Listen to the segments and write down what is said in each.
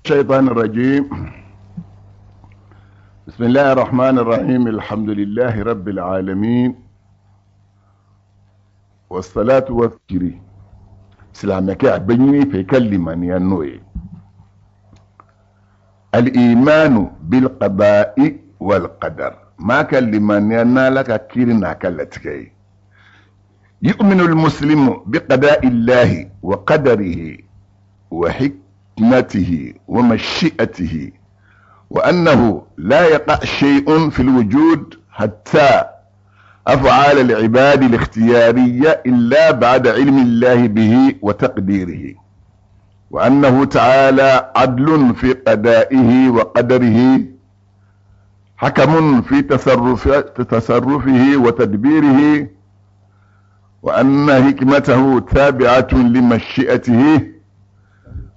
الشيطان الرجيم. بسم الله الرحمن الرحيم. الحمد لله رب العالمين والصلاة والسلام. سلامك أبني في كلمة ينوي الإيمان بالقضاء والقدر ما كلمة ينالك كيرنا كالتكي. يؤمن المسلم بقضاء الله وقدره وحكمته ومشيئته، وأنه لا يقع شيء في الوجود حتى أفعال العباد الاختيارية إلا بعد علم الله به وتقديره، وأنه تعالى عدل في قضائه وقدره، حكم في تصرفه وتدبيره، وأن حكمته تابعة لمشيئته،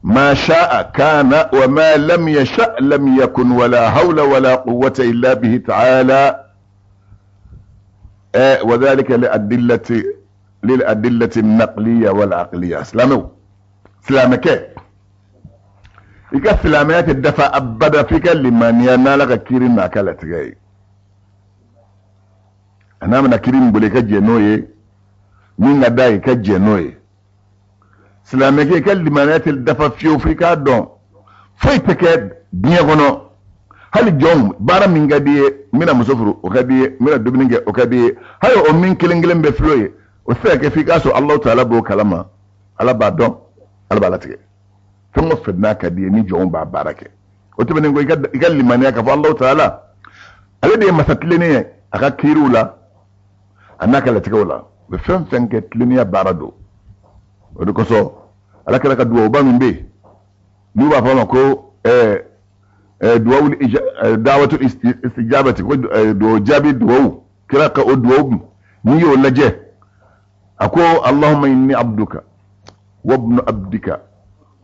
ما شاء كان وما لم يشأ لم يكن، ولا حول ولا قوة إلا به تعالى. وذلك للأدلة النقلية والعقلية. سلامك إيكا سلامات الدفع أبدا فيك لمن ينالك كيرين ناكالة غاي. أنا من كيرين بوليكا جنوي من نداي كجنوي. سلامك إيكا لمنات الدفع فيو فيكا دون فايتك ديغونو. هل جون بارا من غادي من مسافر وغادي من دوبنينغ وغادي هاي او من كيلينغلم بفلوي وساك فيكا سو الله تعالى بو كلامه على بعدون على بالاتك ثم فدنا كدي ني جون با بارك وتبنينغو يقال لي مانيا كف الله تعالى الذي مساتلني اكا كيرولا انك لا تقولا بفهم فنكت لنيا باردو ودكسو على كلا كدو با من بي نوبا فمكو دعوة الاستجابة دو جابي دو كراك دو نيو لجه أكو اللهم إني عبدك وابن عبدك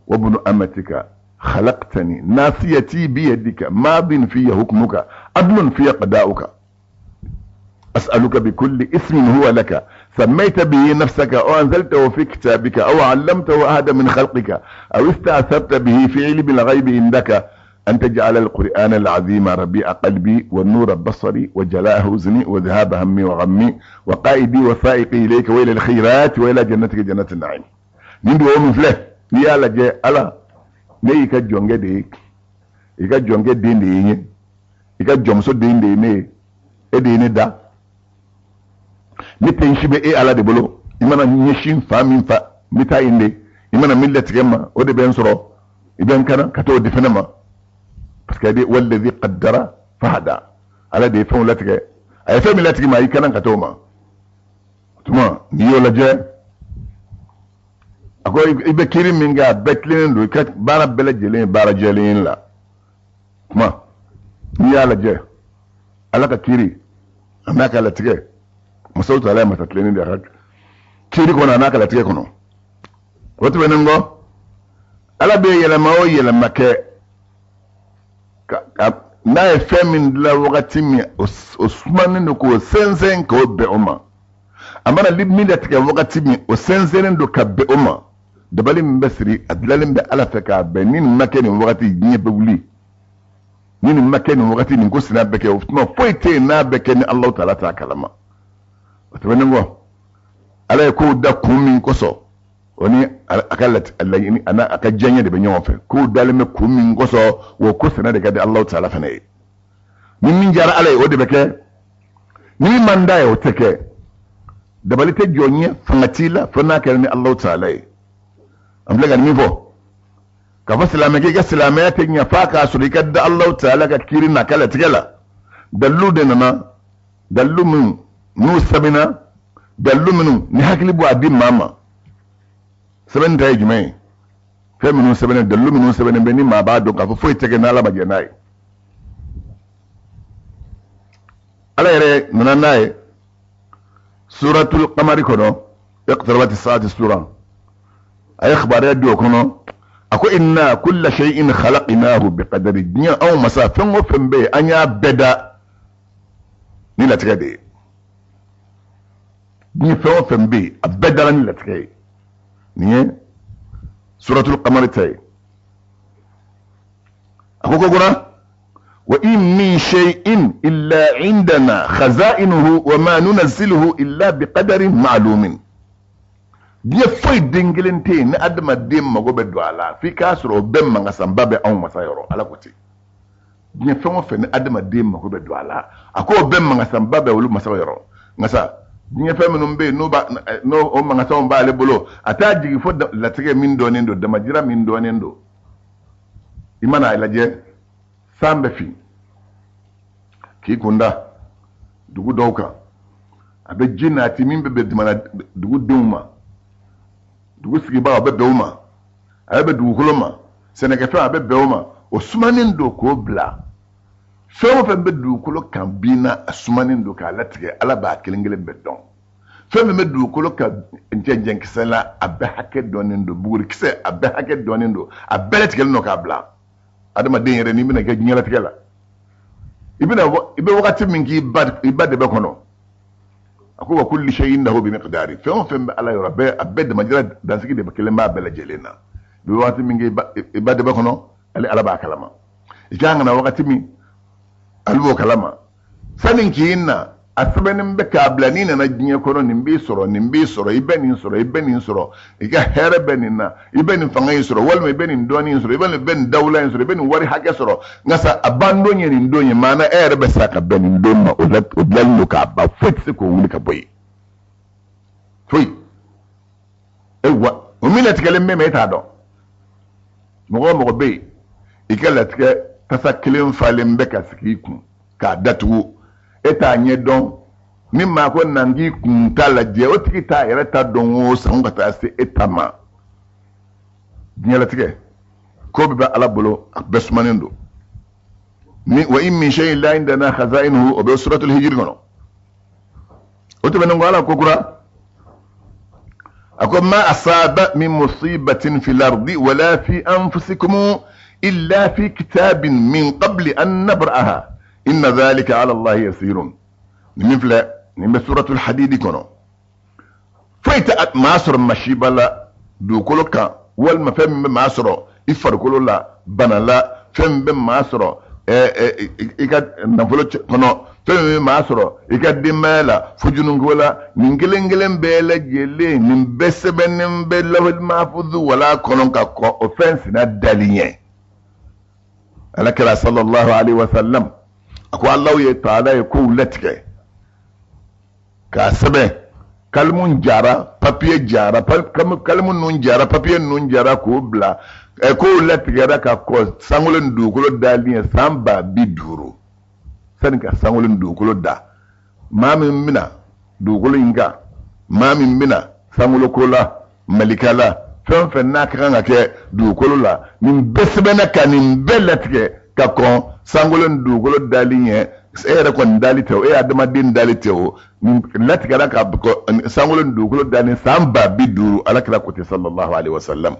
وابن أمتك خلقتني ناسيتي بيدك ماض في حكمك عدل في قضاؤك، أسألك بكل اسم هو لك سميت به نفسك أو أنزلته في كتابك أو علمته أحد من خلقك أو استأثرت به في علم الغيب عندك أن تجعل القرآن العظيم ربيع قلبي والنور بصري وجلاء حزني وذهاب همي وغمي وقائدي وسائقي إليك وإلى الخيرات وإلى جنتك جنة النعيم. نندو من فله يا لجي ألا نيكا جونجي دي يكا جونجي دين دي يكا جومسو دين دي ني إدي دا نتنشي بي ألا دي بلو إمانا نيشين فامين فا متا إندي إمانا ملت كما ودي بين سرو إبن كان كتو دي فنما parce que والذي قدر فهدى على دي فون لاتك اي فهم لاتك ما يكنن كتوما تما نيو لاجي اكو يبكيرين منغا بكلين دو كات بارا بلجلين بارا جلين لا تما نيا لاجي على كيري انك لاتك مسوت على ما تتلين دي حق كيري كون انك لاتك كونو وتبنغو على بي يلما او يلما كه na efe min la wakati mi osumani ndo ko sensen ko be oma amana libmi da tika wakati mi o sensen ndo ka be oma dabali mbasri adlalim be ala feka be nin makeni wakati nye be wuli nin makeni wakati nin ko sina beke ofuma foite na beke ni Allah taala ta kalama watabengo ala ko da kumi koso oni akalat allayni ana akajanya de benyo fe ko dalime kumi ngoso wo ko sana de gade Allah taala fane min jara alay o de beke ni manda yo teke de balite jonye fangatila fana kalni Allah taala amle gan mi fo ka fa salama ke ga salama ya tenya faka su de gade Allah taala ka kirina kala tigala dallu de nana dallu min nu sabina dallu min ni hakli bu adim mama seben tay jumay feminu seben de luminu seben be ni ma ba do ka fo tege na la baje nay ala yere nanay suratul qamar kono iqtarabat as-saat as-sura ay akhbar ya do kono ako inna kull shay'in khalaqnahu biqadari dunya aw masafan wa fembe anya beda ni la tege ni fembe abeda ni la tege نيه سورة القمر تاي akoko gura wa in min shay'in illa indana khaza'inuhu wa ma nunazziluhu illa biqadarin ma'lumin dia foy dengelente ni adama dem mago be do ala fi kasro be manga samba be on masayoro ala koti dia fengo fe ni adama dem mago be do ala ako be manga samba be wulu masayoro ngasa dia fe menum be no ba no o manga samba ale bolo ata jigi fo la tege min do nendo de majira min do nendo imana ilaje sambe fi ki kunda dugu dawka abe jinati min be dimana dugu duma dugu sigi ba abe bewma abe dugu koloma seneke fe abe bewma o sumanin do ko bla fe fe be dugu kolo kan bina sumanin do ka latige ala ba kelengele be don fe me dugu kolo ka njenjen kisela abe hake donin do buguri kise abe hake donin do abe latige no ka bla adama den yere ni mina ga nyela tigela ibina ibe wakati mingi ibade be kono ako wa kulli shay'in lahu bi miqdari fa ala rabbi abed majra dan sigi de kelema bela jelena bi wakati mingi ibade be kono ala ba kalama ikanga na wakati mi albo kalama sanin ki inna asbanin be kablanina na jinye kono nimbi soro ibenin soro iga here benina ibenin fangay soro walma ibenin doni soro ibenin ben dawla soro ibenin wari hake soro ngasa abandonye ni ndonye mana be saka benin donna odlallo ka ba futsi ko wuli ka boy ewa umina tikale meme ta do mo be ikala tike tasakilin falin be ka sikiku ka datu eta nye don ni ma ko nangi kuntala je o tiki ta yere ta don o san ka ta se etama nyela tike ko be ala bolo besmanendo ni wa in min shay'in la indana khaza'inuhu wa bi suratul hijr gono o to bengo ala ko kura akom ma asaba min musibatin fil ardi wala fi anfusikum illa fi kitabin min qabli an nabraha inna dhalika ala Allah yasirun nimfla nimbe suratul hadid kono fayta at masr mashibala du koloka wal mafam masro ifar kolola banala fembe masro ikad nafolo kono fembe masro ikad dimala fujunungola ningelengelen bele gele nimbe sebenem be lawal mahfuz wala kono ka ko offense na daliyen alakala sallallahu alaihi wasallam ako Allah ya taala ya ko latike ka sabe kalmun jara papier jara kalmun nun jara papier nun jara ko bla ko latike da ka ko sangulen dukulo daliye samba biduru san ka sangulen dukulo da mamin mina dukulo inga mamin mina sangulo kola malikala fen na kan ke dukulo la nin besbena kanin belatike ka ko sangulen dukulo daliye ere kon dalitew adama din dalitew latika da ka ko sangulen dukulo daliye samba biduru alakala ko sallallahu alaihi wasallam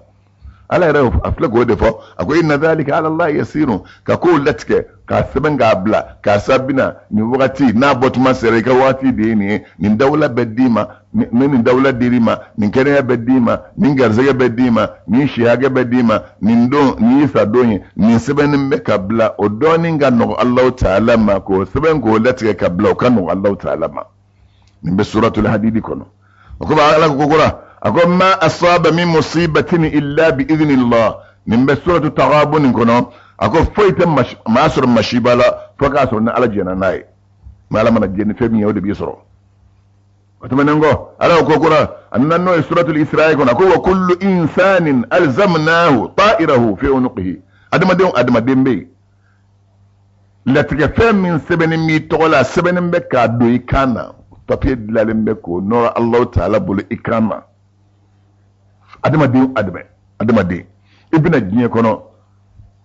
ala yara aflago de fo ako inna dhalika ala Allah yasiru ka ko latike ka sebenga bla ka sabina ni wakati na botuma sere ka wati de ni dawla bedima ni dawla dirima ni kene bedima ni garzega bedima ni shiage bedima ni ndo ni sadonye ni sebenin be kabla odoni nga no Allah ta'ala ma ko sebengo latike kabla kan no Allah ta'ala ma ni be suratul hadid kono ko ba ala ko gora ako ma asaba min musibatin illa bi idhnillah min suratu taghabun kono ako foyte masur mashibala foka so na alajena nay malama na jenni femi yawde bi soro watumanengo ala ko kura annanno suratul isra kono ako wa kullu insanin alzamnahu ta'irahu fi unqihi adama dembe latika fem min sebeni mi tola sebeni be ka do ikana papier dilalembe ko no Allah ta'ala bulu ikama adama de ibina jinye kono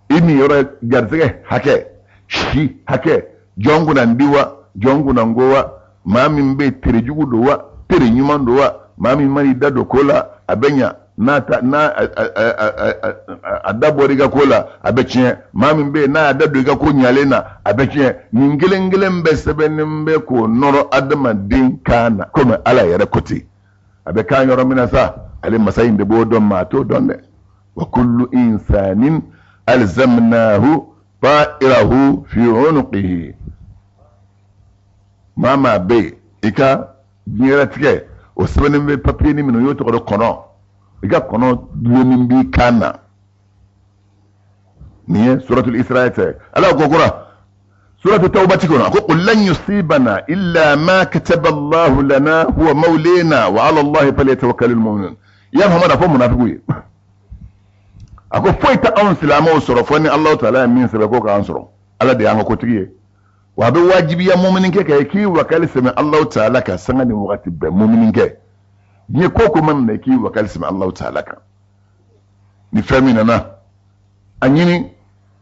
imi yore garzege hake shi hake jongu na ndiwa jongu na ngowa mami mbe tere jugu dowa tere nyuma dowa mami mani dado kola abenya na adabori ga kola abechie mami mbe na adado ga ko nyalena abechie ningele mbe sebene mbe ko noro adama din kana kome ala yare koti abeka yoro minasa ale masayin de bodon mato donne wa kullu insanin alzamnahu ta'irahu fi unuqihi mama be ika nyera tike o sebene be papier ni mino yoto ko kono ika kono duoni bi kana niye suratul isra ala gogora suratul tauba tikono ko qul lan yusibana illa ma kataba Allah lana huwa mawlana wa ala Allah falyatawakkalul mu'minun ya muhammad afo munafiqu ako foita on silama soro foni Allah ta'ala min sebe ko ka ansoro ala de an ko tigiye wa be wajibi ya mu'minin ke kai ki wakal sami Allah ta'ala ka sanga ni wakati be mu'minin ke ni ko ko man ne ki wakal sami Allah ta'ala ka ni famina na anyini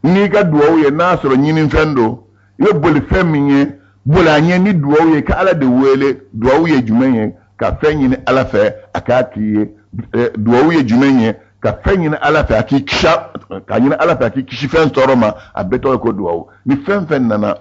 ni ga duwo ye na soro nyini fendo ye boli faminye bola anye ni duwo ye ka ala de wele duwo ye jumenye ka fenyi ala fe akaki duwo ye jumenye ka fenyi ala fe akikisha ka nyina ala fe akikishi fen toroma abeto ko duwo ni fen nana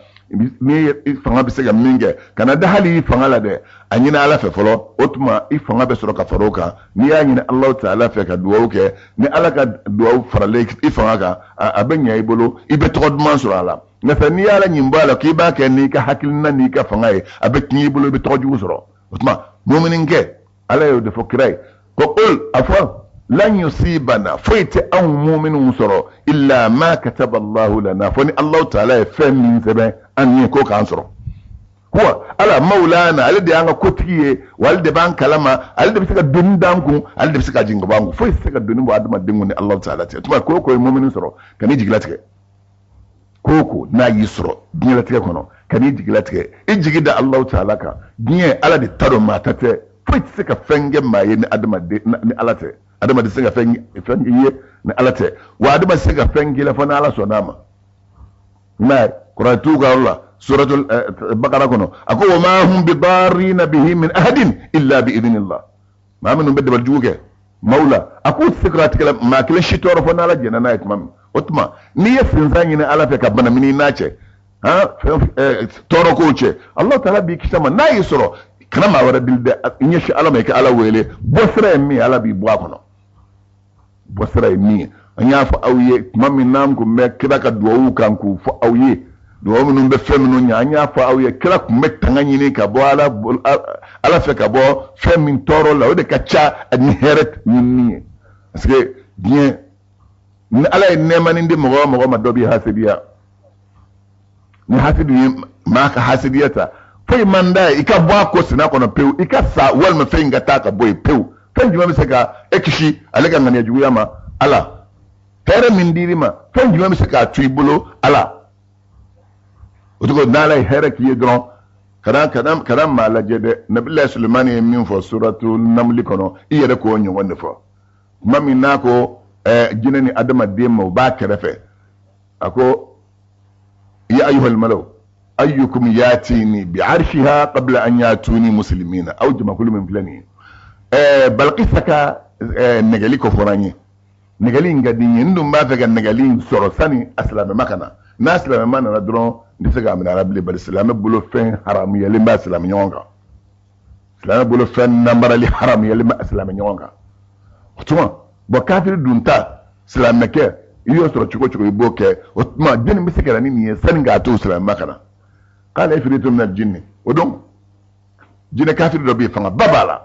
ni fanga bise ga minge kana da hali fanga la de anyina ala fe folo otuma ifanga be soro ka faroka ni ya nyina Allah ta'ala fe ka duwo ke ni ala ka duwo farale ifanga ka abenya ibolo ibe todman soro ala na fa ni ala nyimbala ki ba ke ni ka hakilna ni ka fanga e abekni ibolo be toju soro otuma mu'minin ke ala yo de fokirai ko qul afwa lan yusibana faita an mu'minun soro illa ma kataba Allah lana fa ni Allah ta'ala fa min sebe an ni ko kan soro huwa ala maulana alde anga kotiye walde ban kalama alde bisaka dundanku alde bisaka jinga bangu fo bisaka dunin bo adama dingu ni Allah ta'ala te tuma ko mu'minun soro kani jiglatike koko na yi soro jiglatike kono kani jiglatike ijigida Allah ta'ala ka giye ala de taro matate fo bisaka fenge maye ni adama de ni alate adama de sika fenge ye ni alate wa adama sika fenge la fana ala sonama na quratu ga Allah suratul baqara kono ako wa ma hum bidarrin bihi min ahadin illa bi idhnillah ma minhum bidda baljuke maula ako sikrat kala ma kala shitoro fana ala jena na itmam otma ni yasin zanyi na ala fe ka bana mini nace ha toro ko ce Allah ta'ala bi kitama na yisro kana ma wara bilde in yashi ala mai ka ala wele bosra mi ala bi bwa kono bosra mi anya fa awye mami nam ko me kida ka duwu kan ku fa awye duwu mun be feminu nya anya fa awye kila ku me tanganyi ni ka bo ala fe ka bo femin toro la o de ka cha ani heret ni parce que bien ni ala nema ni ndi mo ma dobi hasidiya ni hasidu ma ka hasidiyata fai manda ika bo ko sina kono pew ika sa wal ma fenga ta ka boy pew fenji ma misaka ekishi alega ngani juya ma ala tere min dirima fenji ma misaka tuibulo ala otugo nala hera ki dron kadam ma la jede nabillahi sulaiman e min fo suratu naml kono iyere ko nyi wonde fo mami nako jinani adama demo ba kerefe ako ya ayyuhal malaw ayyukum yatini bi arshiha qabla an yatuni muslimina aw jama kullu min filani balqisaka negali ko forani negali ngadi ndum ba fe ga negali soro sani aslama makana na aslama mana na dron ndisaga min arabli bal islam bulo fen haram yeli ba islam nyonga islam bulo fen nambara li haram yeli ba islam nyonga otuma bo kafir dunta islam meke iyo soro chiko iboke otuma jeni misikara ni sani ga to islam makana قال افريت من الجن ودم جن كافر ربي فما بابالا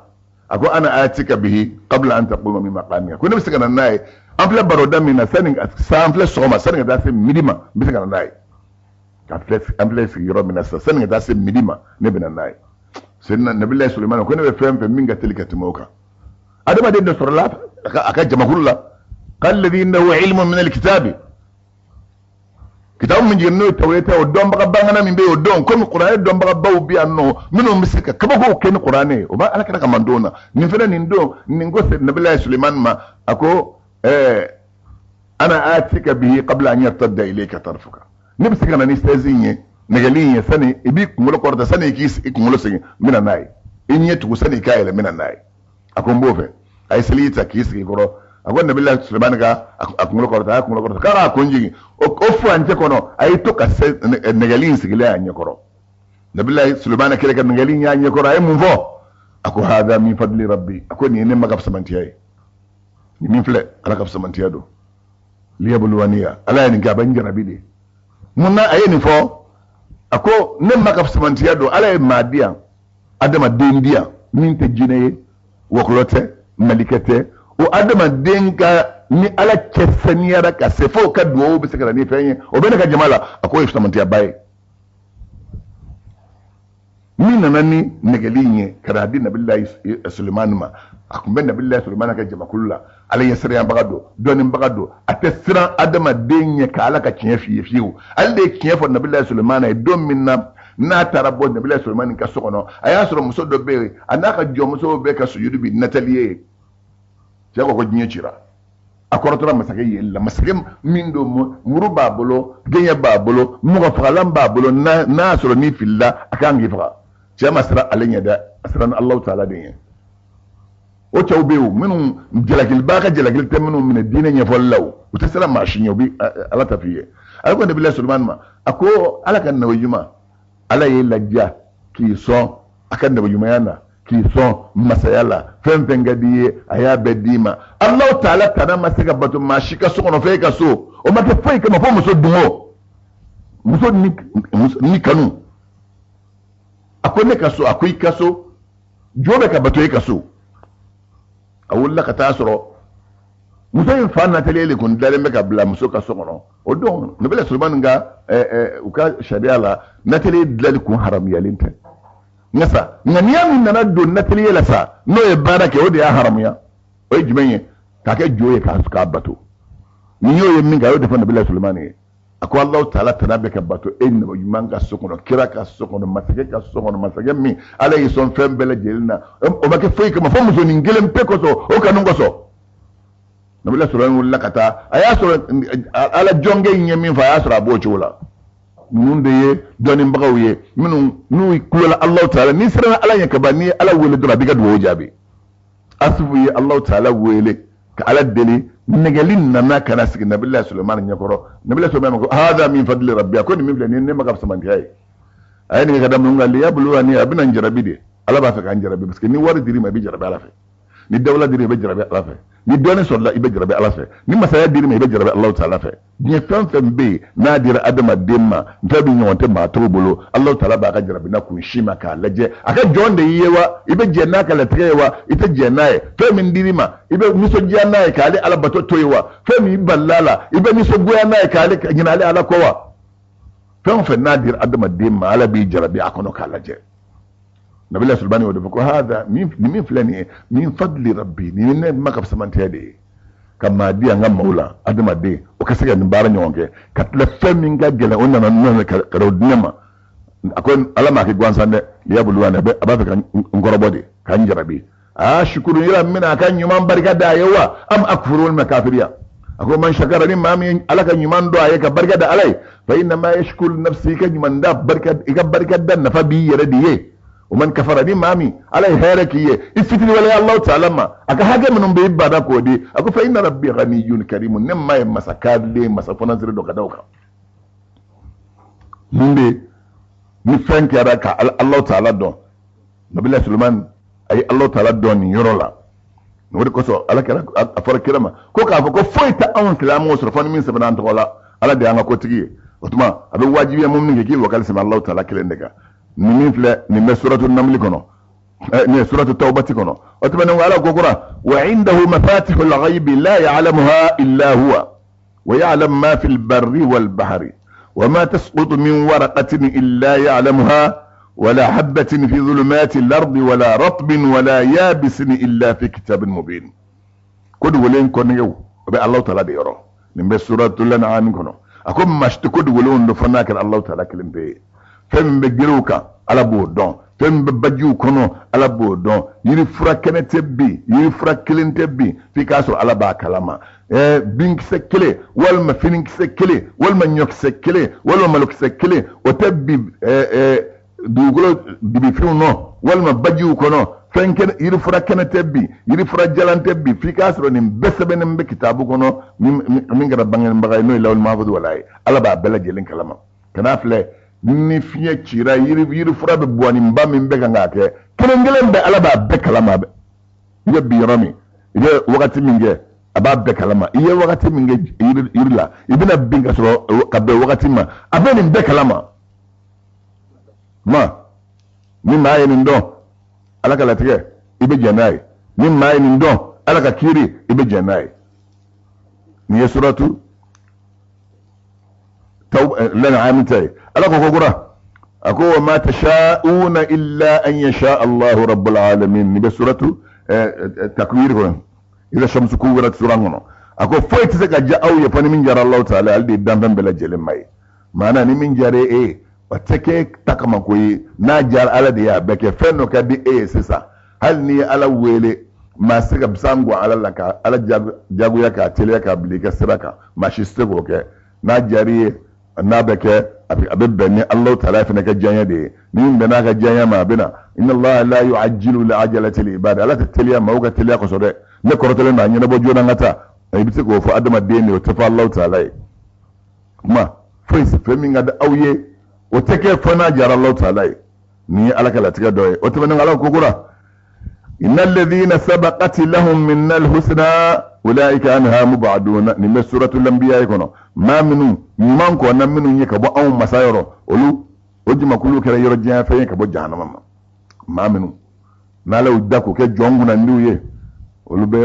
اكو انا اتيك به قبل ان تقوم من مقامك كنا مسكنا ناي امبلا برودا من سنين سامبلا سوما سنين داس ميديما مسكنا ناي كافلس امبلا يرو من سنين داس ميديما نبنا ناي سيدنا نبي الله سليمان كنا بفهم في منغا تلك تموكا ادما دين سورلا اكا جماعه قال الذي عنده علم من الكتاب kitabu min jinno taweta o don baka bangana min be o don comme qur'an don baka baw bi anno mino misika kaba ko ken qur'ane o ba alaka ka mandona nin fena nin do nin go se nabillahi sulaiman ma ako ana atika bihi qabla an yartadda ilayka tarfuka ni bisika na ni stezinye negalinye sani ibi kumulo korda sani kis ikumulo sinye mina nai inye tu sani kaile mina nai akombofe ay selita kis ki goro agon nabillahi sulaiman ga akumulo korda kara konjigi o fu anje kono ay to ka negalin sigile anye koro nabillahi sulaiman kele ka negalin anye koro ay mun fo ako hada min fadli rabbi ako ni ne magab samantiyai ni min fle ala kab samantiyado liyabluwaniya ala ni ga ban jarabi de munna ayeni fo ako ne makaf samantiya do ala e madiya adama dendiya min te jine woklote malikete o adama denka ni ala kesaniyara ka sefo ka duwo be sekara ni fenye o be ka jamala ako e samantiya baye min nanani negelinye kada di nabillahi sulaiman ma akumbe nabillahi sulaiman ka jama kullu ala yasriya bagado donin bagado atesira adama denye ka ala ka kiyen fiu alle kiyen fo nabillahi sulaiman e don minna na tarabo nabillahi sulaiman ka sokono aya soro muso do be anaka jo muso be ka suyudu bi nataliye jago ko jinye chira akorotora masake yella masake mindo muru babolo genya babolo muga fagalan babolo na soro ni filla akangi faga jama sira alenya da asran allah ta'ala den o tawbewu minum jalakil baka jalakil te minum min dine nya follaw o tesala mashinyo bi ala tafiye alko de billahi sulman ma ako ala kan nawjuma ala ye lajja ki so akan da wajuma yana ki so masayala fen ngadiye aya bedima allah ta'ala tana masaka batu mashika so kono fe ka so o mate fe ka mafo muso dungo muso ni kanu akwai ne kaso akwai kaso jobe ka bato kaso awulla ka tasoro muso yin fa na tele kun dare me ka bla muso kaso kono o don no bele sulman nga uka sharia la na tele dal kun haram yalinta ngasa ngania min na do na tele la sa no e barake o de ya haram ya o jimenye ka ke joye ka bato ni yo min ga o de fa na bele sulman ako allah ta'ala tanabe ka bato en no yumanga sokono kira ka sokono masake mi ala yi son fembele jelina o make foyi ka mafo muso ningelen pekoso o kanungo so nabila suran lakata aya so ala jonge nyemi fa ya sura bo chola nun de ye doni mbagaw ye minun nu kula allah ta'ala ni sira ala ya ka bani ala wele dura biga do jabi asfu ye allah ta'ala wele ka ala deli negelin nana kana sigi nabillahi sulaiman nyakoro nabillahi sulaiman ko hada min fadli rabbi akoni min fle ne magab samanti ay ay ni ga dam ngal ya bulu ani abina njarabi de ala ba fa kan jarabi parce que ni wari diri ma bi jarabi ala fe ni dawla diri be jarabi ala fe ni doni solla ibe jarabi ala fe ni masaya diri ma be jarabi allah ta'ala fe ni fam be na dira adama demma ntabi nyonte ma to bolo allah ta'ala ba ka jarabi na kun shima ka laje aka jonde yewa ibe jenna ka latrewa ite jennae fe min dirima ibe miso jennae ka ali ala bato toyewa fe mi ballala ibe miso goyannae ka ali nyina ali ala kowa fe na dira adama demma ala bi jarabi akono ka laje نبي سلباني ودفكو هذا من فلاني من فضل ربي من ما كبس من تيادي كما دي أنغام مولا أدم دي وكسر نبارة نيونك كتلفه من جل أننا نحن كرودنما أكون على ما كيقوان سنة يابلوانا أبغى نقربودي كان جربي شكر يلا منا كان يوم بركة دايوا أم أكفرون المكافريا أكون من شكرني ما من على كان يوم دعاء كبركة داعي فإنما يشكر نفسي كان يوم دا بركة دا نفبي يرديه ومن كفرني مامي على هيركيه استفيد ولا الله تعالى ما اكا حاجه من بيبدا كودي اكو فإن ربي غني كريم نما مسكاد لي مسفنا زر دوكا دوكا مندي ni frank ya raka Allah ta'ala don Nabi Sulaiman ay Allah ta'ala don yorola no wadi ko so ala kala afar kirama ko ka fa ko foita an islamu so fa min sabana to wala ala de anga ko tigi otuma abin wajibi mum ni ke wakal sama Allah ta'ala kilen daga ni min fle ni me suratul naml kono ni suratul tawbah kono otuma no ala gogora wa indahu mafatihul ghaib la ya'lamuha illa huwa wa ya'lam ma fil barri wal bahri وما تسقط من ورقة إلا يعلمها ولا حبة في ظلمات الأرض ولا رطب ولا يابس إلا في كتاب مبين كود ولين كون يو وبي الله تعالى ديرو نمبي سورة الأنعام كونو أكون مشتكود ولون دفناك الله تعالى كلم بي فم بجروكا على بودون فم ببجو كونو على بودون يري فراكنة تبي يري فراكلين تبي في كاسو على باكلاما بينك سكلي والما فينك سكلي والما نيوك سكلي والما ملوك سكلي وتبي دوغلو دبي فيونو والما بجو كونو فنكن يري فراكنة تبي يري فراجلان تبي في كاسو نم بس بنم بكتابو كونو من غير بانغن بغاي نو لول مافود ولاي على با بلا جيلين كلام كنافله ni fiye chira yiri fura be buani mba mbe ngake kelengelen be alaba be kalama be ye birami ye wakati minge ababbe kalama iye wakati minge irla ibina binga so kabbe wakati ma abeni mbe kalama ma ni maye ni ndo alaka latige ibe janai ni maye ni ndo alaka kiri ibe janai ni suratu lana amitai alaka kogura ako ma tashauna illa an yasha Allah rabbul alamin ni be suratu takwir ko ila shamsu kuwirat surangono ako foyti se ga aw ye fani min jara Allah ta'ala aldi damban bela jelen mai mana ni min jare watake takama koyi na jar ala da ya beke fenno kadi sisa hal ni ala wele ma siga bisango ala laka ala jagu ya ka tele ka blika siraka ma shi stego ke na jari na beke abibbe ni Allah ta'ala fina ka janya de ni da na ka janya ma bina inna Allah la yu'ajjilu li ajalati al ibad ala tatliya ma uga tliya ko sore ne korotele na nyina bo jona ngata ay bi ko fo adama de ne to fa Allah ta'ala ma face femi ngada awye o take fana jar Allah ta'ala ni alaka la tiga doye o tabana ala ko gura innal ladhina sabaqat lahum minnal husna ulaika anha mubaduna ni suratul anbiya ikono ma minu man ko nan minu yeka bo aw masayoro olu ojima kulu kere yoro jiya fe ka bo jahannama ma minu nalaw dako ke jonguna ndiye olu be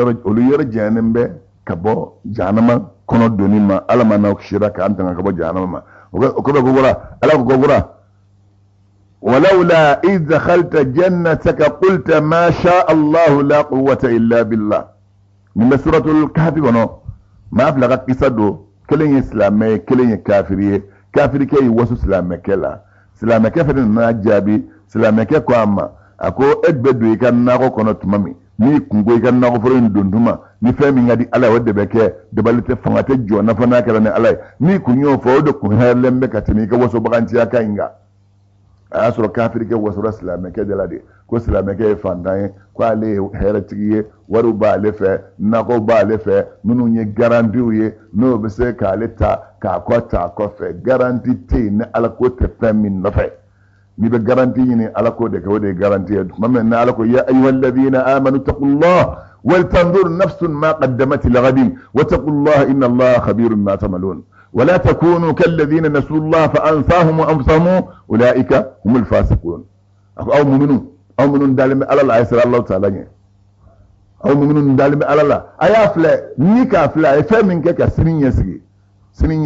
yoro jahannambe ka bo jahannama kono donima alama na shiraka anta ka bo jahannama ko be gogora ala ko gogora ولولا إذ دخلت جنتك قلت ما شاء الله لا قوة إلا بالله من سورة الكهف ما أبلغ قصده كلين إسلامي كلين كافرية كافري كي وسو سلامي كلا سلامي كفر الناجابي سلامي كي كواما أكو إدبدو يكن ناغو كونو تمامي ni kungo ikan na goforo ndunduma ni femi ngadi ala wadde beke de balite fangate jona fana kala ne ala ni kunyo fo do kun herlembe katini ka waso baganti aka inga asoro kafiri ke waso islam ke delade ko islam ke fandan ko ale heretiye waru ba le fe na ko ba le fe nunu nye garanti ye no be se ka leta ka ko fe garanti te ne ala ko te femi no fe ni be garanti ni ala ko de ko de garanti mamen na ala ko ya ayyuhal ladina amanu taqullah wal tanzur nafsun ma qaddamat lighadin wa taqullah inna allaha khabirun ma ta'malun ولا تكونوا كالذين نسوا الله فأنساهم وأنفسهم أولئك هم الفاسقون أو مؤمنون دالم على الله يسر الله تعالى أو مؤمنون دالم على الله أي أفلا نيكا أفلا يفهم منك كسنين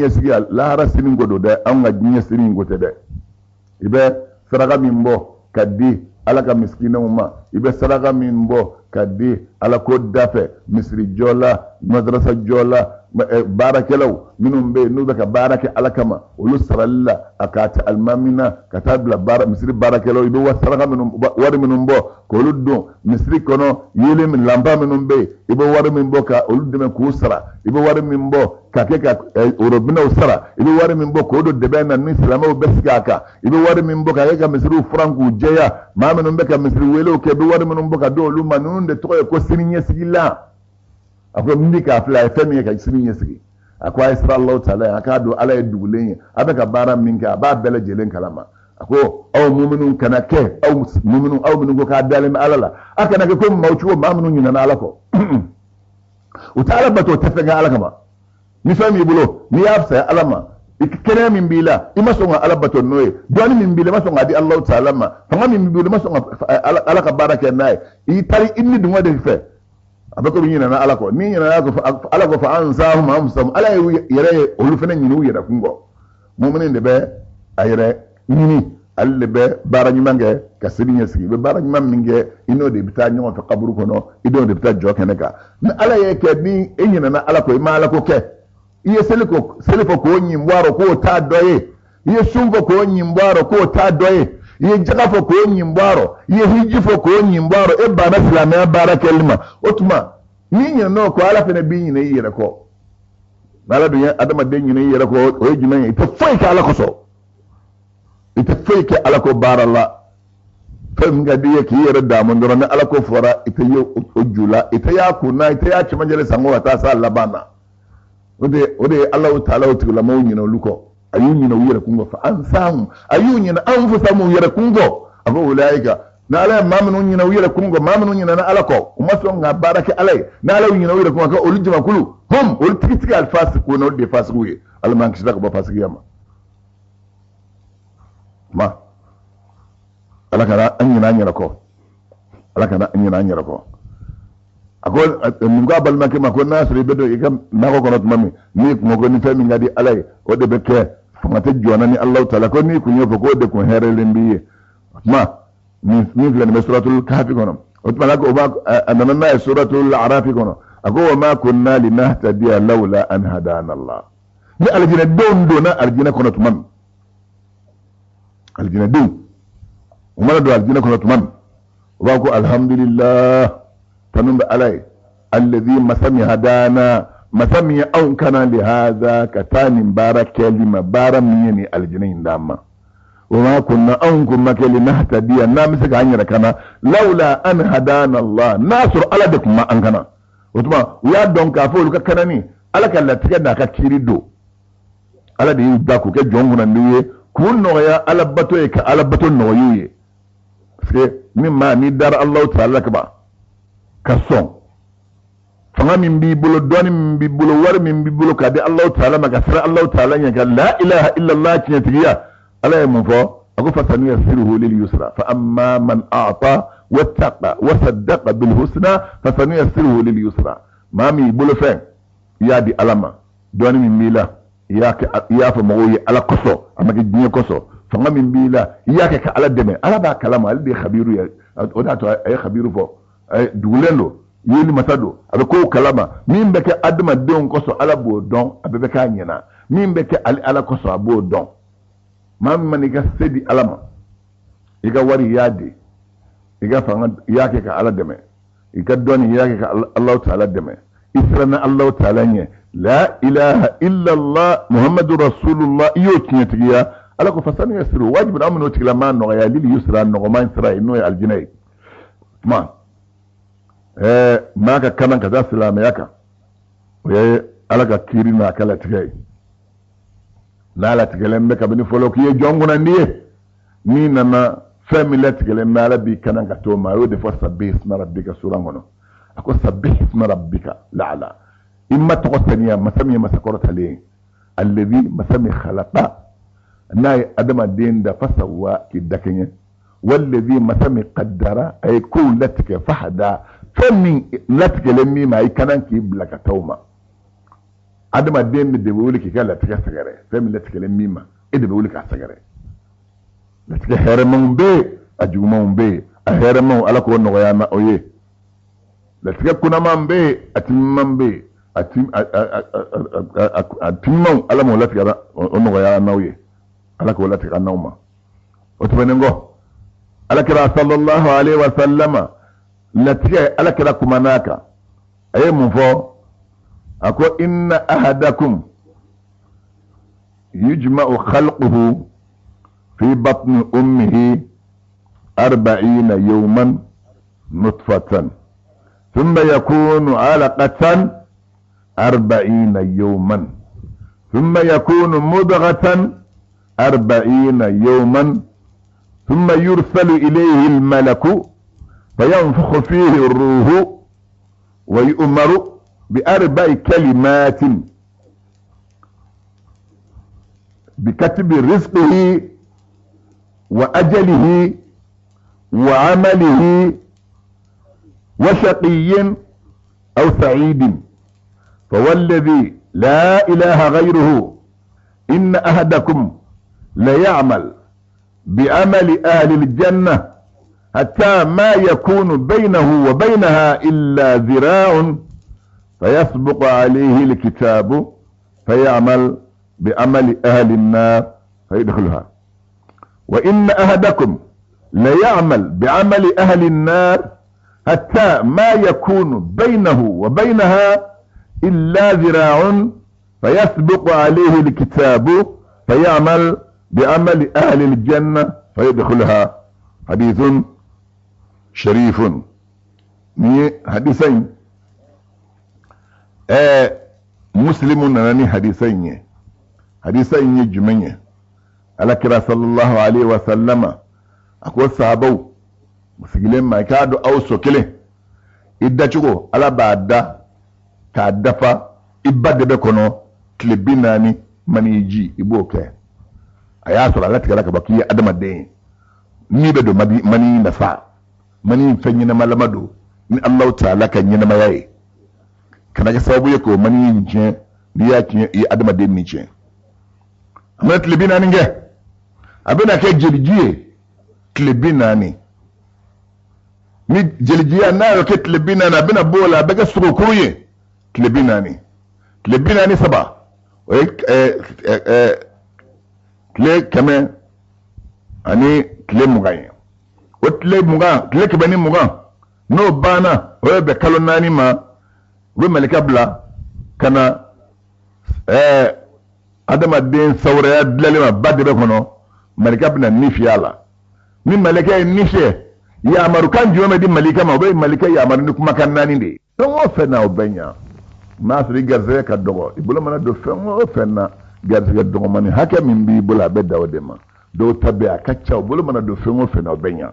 يسجي لا هرا سنين قدو ده أو نجني سنين قدو ده إبه سرقا من بو كدي على كمسكين وما إبه سرقا من بو كدي على كود دافع مصر جولا مدرسة جولا barakelaw minum be nu baka barake alakama ulu saralla akata almamina katabla misri barakelaw ibe wasaraka minum wari minum bo ko luddo misri kono yele min lamba minum be ibe wari min bo ka uludde men ku sara ibe wari min bo ka ke ka urobina usara ibe wari min bo ko do debe na ni salama beska ka ibe wari min bo ka ka misri franku jeya ma minum be ka misri welo ke be wari minum bo ka do luma nunde to ko sininye sigila akwai mindi ka fila femi ka sirin yasigi akwai isra Allah ta'ala aka do ala dugulen abaka bara minka ba bela jelen kalama ako aw mu'minun kana ke aw mu'minun aw minun ko ka dalim alala aka nake ko mawchuo ma'minun yina na alako utala bato tafega alakama ni fami bulo ni afsa alama ikene min bila imasonga alabato noye doni min bila masonga di Allah ta'ala ma fanga min bila masonga alaka baraka nayi itali inni dunwa de fe abako nyina na alako ni nyina alako fa ansahum amsam ala yere olufene nyinu yera kungo mu'minin de be ayre nyini alle be baranyumange kasirinya sigi be baranyumange ino de bita nyon fa qabru kono ido de bita jokeneka na ala yeke ni enyina na alako ma alako ke iye selifo ko nyimbwaro ko ta doye iye sumfo ko nyimbwaro ko ta doye iye jagafo ko nyimbwaro iye hijifo ko nyimbwaro e bana islamia barakalima otuma ninya no ko ala fene bi nyina yire ko mala dunya adama de nyina yire ko o jina ite foi ka ala ko so ite foi ka ala ko baralla fam ngadi yake yire da mun doro na ala ko fora ite yo ojula ite ya kuna ite ya chimajele sango ta sa labana ode Allah ta'ala utula mawnyina luko ayunyina yire kungo fa ansam ayunyina anfusamu yire kungo abo ulaika na ala ma manu nyina wira kungo ma manu nyina na ala ko umaso nga baraka alai na ala nyina wira kungo ka olujima kulu hum ol tiki al fasiku no de fasiku ye al man kisa ko ba fasiku yama ma ala kana anyina nyira ko ala kana anyina nyira ko ako mun ga balma ke ma ko nasri bedo ikam na ko kono mami ni mo ko ni fami ngadi alai o de be ke fangata jona ni allah taala ko ni kunyo ko de ko herele mbiye ma ni fi suratul kahfi kono o tuma ko ba anana suratul a'raf kono ako wa ma kunna linahtadiya laula an hadana allah ni aljina don na aljina kono tuman aljina don umara do aljina kono tuman wa ko alhamdulillah tanum alai alladhi masami hadana masami an kana li hadha katanin baraka lima baramni aljina indama وما كنا أنكم مكلي نهتدي نامسك عني ركنا لولا أن هدانا الله ناصر على دكم ما أنكنا وتما ويا دون كافول ككناني على كلا تكنا ككيريدو على دي داكو كجونغنا نية كون نويا على بتوي على بتو نويوي سك مما ندار الله تعالى كبا كسون فما من بيبلو دوني من بيبلو ور من بيبلو كادي الله تعالى ما كسر الله تعالى يقول لا إله إلا الله كنتيجا ألا يمنفو أقول فسنيسره لليسرى فأما من أعطى واتقى وصدق بالحسنى فسنيسره لليسرى مامي بولفين يادي ألما دوني من ميلا ياك موي على قصو أما كدنيا قصو فما من ميلا ياك على الدم ألا با كلام ألا دي خبيرو يا وداتو أي خبيرو فو أي دولنو يلي مسادو أبكو كلاما مين بك أدم دون قصو على بو دون أبكا نينا مين بك على قصو أبو دون mamma ni ga sedi alama iga wari yadi iga fanga yake ka ala deme iga doni yake ka Allah ta'ala deme israna Allah ta'ala nye la ilaha illa Allah muhammadur rasulullah iyo tinya ala ko fasani yasiru wajibun amnu tigla ma no ya lil yusra no ma insra ino aljinay ma maka kanan ka za salama yaka we ala ka kirina kala tigay nala tigelen be kabini folo kiye jonguna ndiye ni nana family tigelen mala bi kanan ka to ma yo de fo sabbih isma rabbika surangono ako sabbih isma rabbika la'ala imma taqsaniya masami masakorata li alladhi masami khalaqa nay adama din da fasawa kidakenye walladhi masami qaddara ay kullatika fahda famin latigelen mi mai kanan ki blaka tawma adama den de wuli ki kala tika sagare fami la tika le mima e de wuli ka sagare la tika here mon be ajuma mon be a here mon ala ko no ya na oye la tika kuna man be atim man be atim mon ala mo la tika no ya na oye ala ko la tika nauma o to benengo ala kira sallallahu alaihi wa sallama la tika ala kira kumanaka ayi mun fo أكو إن أحدكم يجمع خلقه في بطن أمه 40 يوما نطفة ثم يكون علقة 40 يوما ثم يكون مضغة 40 يوما ثم يرسل إليه الملك فينفخ فيه الروح ويؤمر بأربع كلمات بكتب رزقه وأجله وعمله وشقي أو سعيد فوالذي لا إله غيره إن أحدكم ليعمل بعمل أهل الجنة حتى ما يكون بينه وبينها إلا ذراع فيسبق عليه الكتاب فيعمل بعمل أهل النار فيدخلها وإن أحدكم ليعمل بعمل أهل النار حتى ما يكون بينه وبينها إلا ذراع فيسبق عليه الكتاب فيعمل بعمل أهل الجنة فيدخلها حديث شريف حديثين مسلم ناني حديثين جمعين على كرا صلى الله عليه وسلم أقول صحابو sigilen ma ka do aw so kelen idda chugo ala ba da ka dafa ibade be kono klebinani maniji iboke aya so ala tigala ka baki adama de ni be do mani nafa mani fanyi na malamado ni Allah ta'ala kan yi na mayaye kana ga sabu yako mani nje ni ya kin yi adama de ni ce amma klebinani nge abena ke jirjiye klebinani ni jeljiya na yo ke klebinani abena bola baga suko kuye klebinani saba kile kame ani kile mugan o kile kebani mugan no bana o be kalo nani ma we malika bla kana adama den sawraya dilale ma badde be kono malika bna nifiala min malika nifiye ya marukan jome di malika ma be malika ya maru kuma kan nani de don o fena o benya masri garze ka dogo ibula mana do fengo fenna garze dogo mani haka min bi bula be dawde ma do tabe akacca bulu mana do fengo fena o benya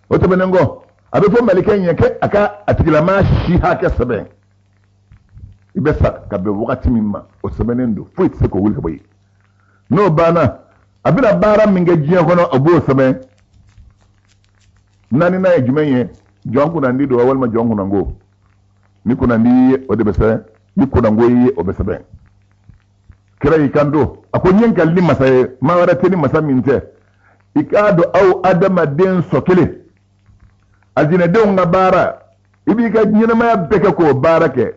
o tabe ngo abe fo malika nyeke aka atigila ma shi haka sabe ibesa ka be wakati mimma o sebenendo fo itse ko wulka boy no bana abina bara minga jiya kono abo sabe nani na ejumenye jonku na ndi do wal ma jonku na ngo ni kuna ndi o de bese ni kuna ngo yi o bese ben kira ikando akonyen kalli masaye ma wara teni masaminte ikado au adama den sokele aljina de nga bara ibi ka nyina ma beke ko barake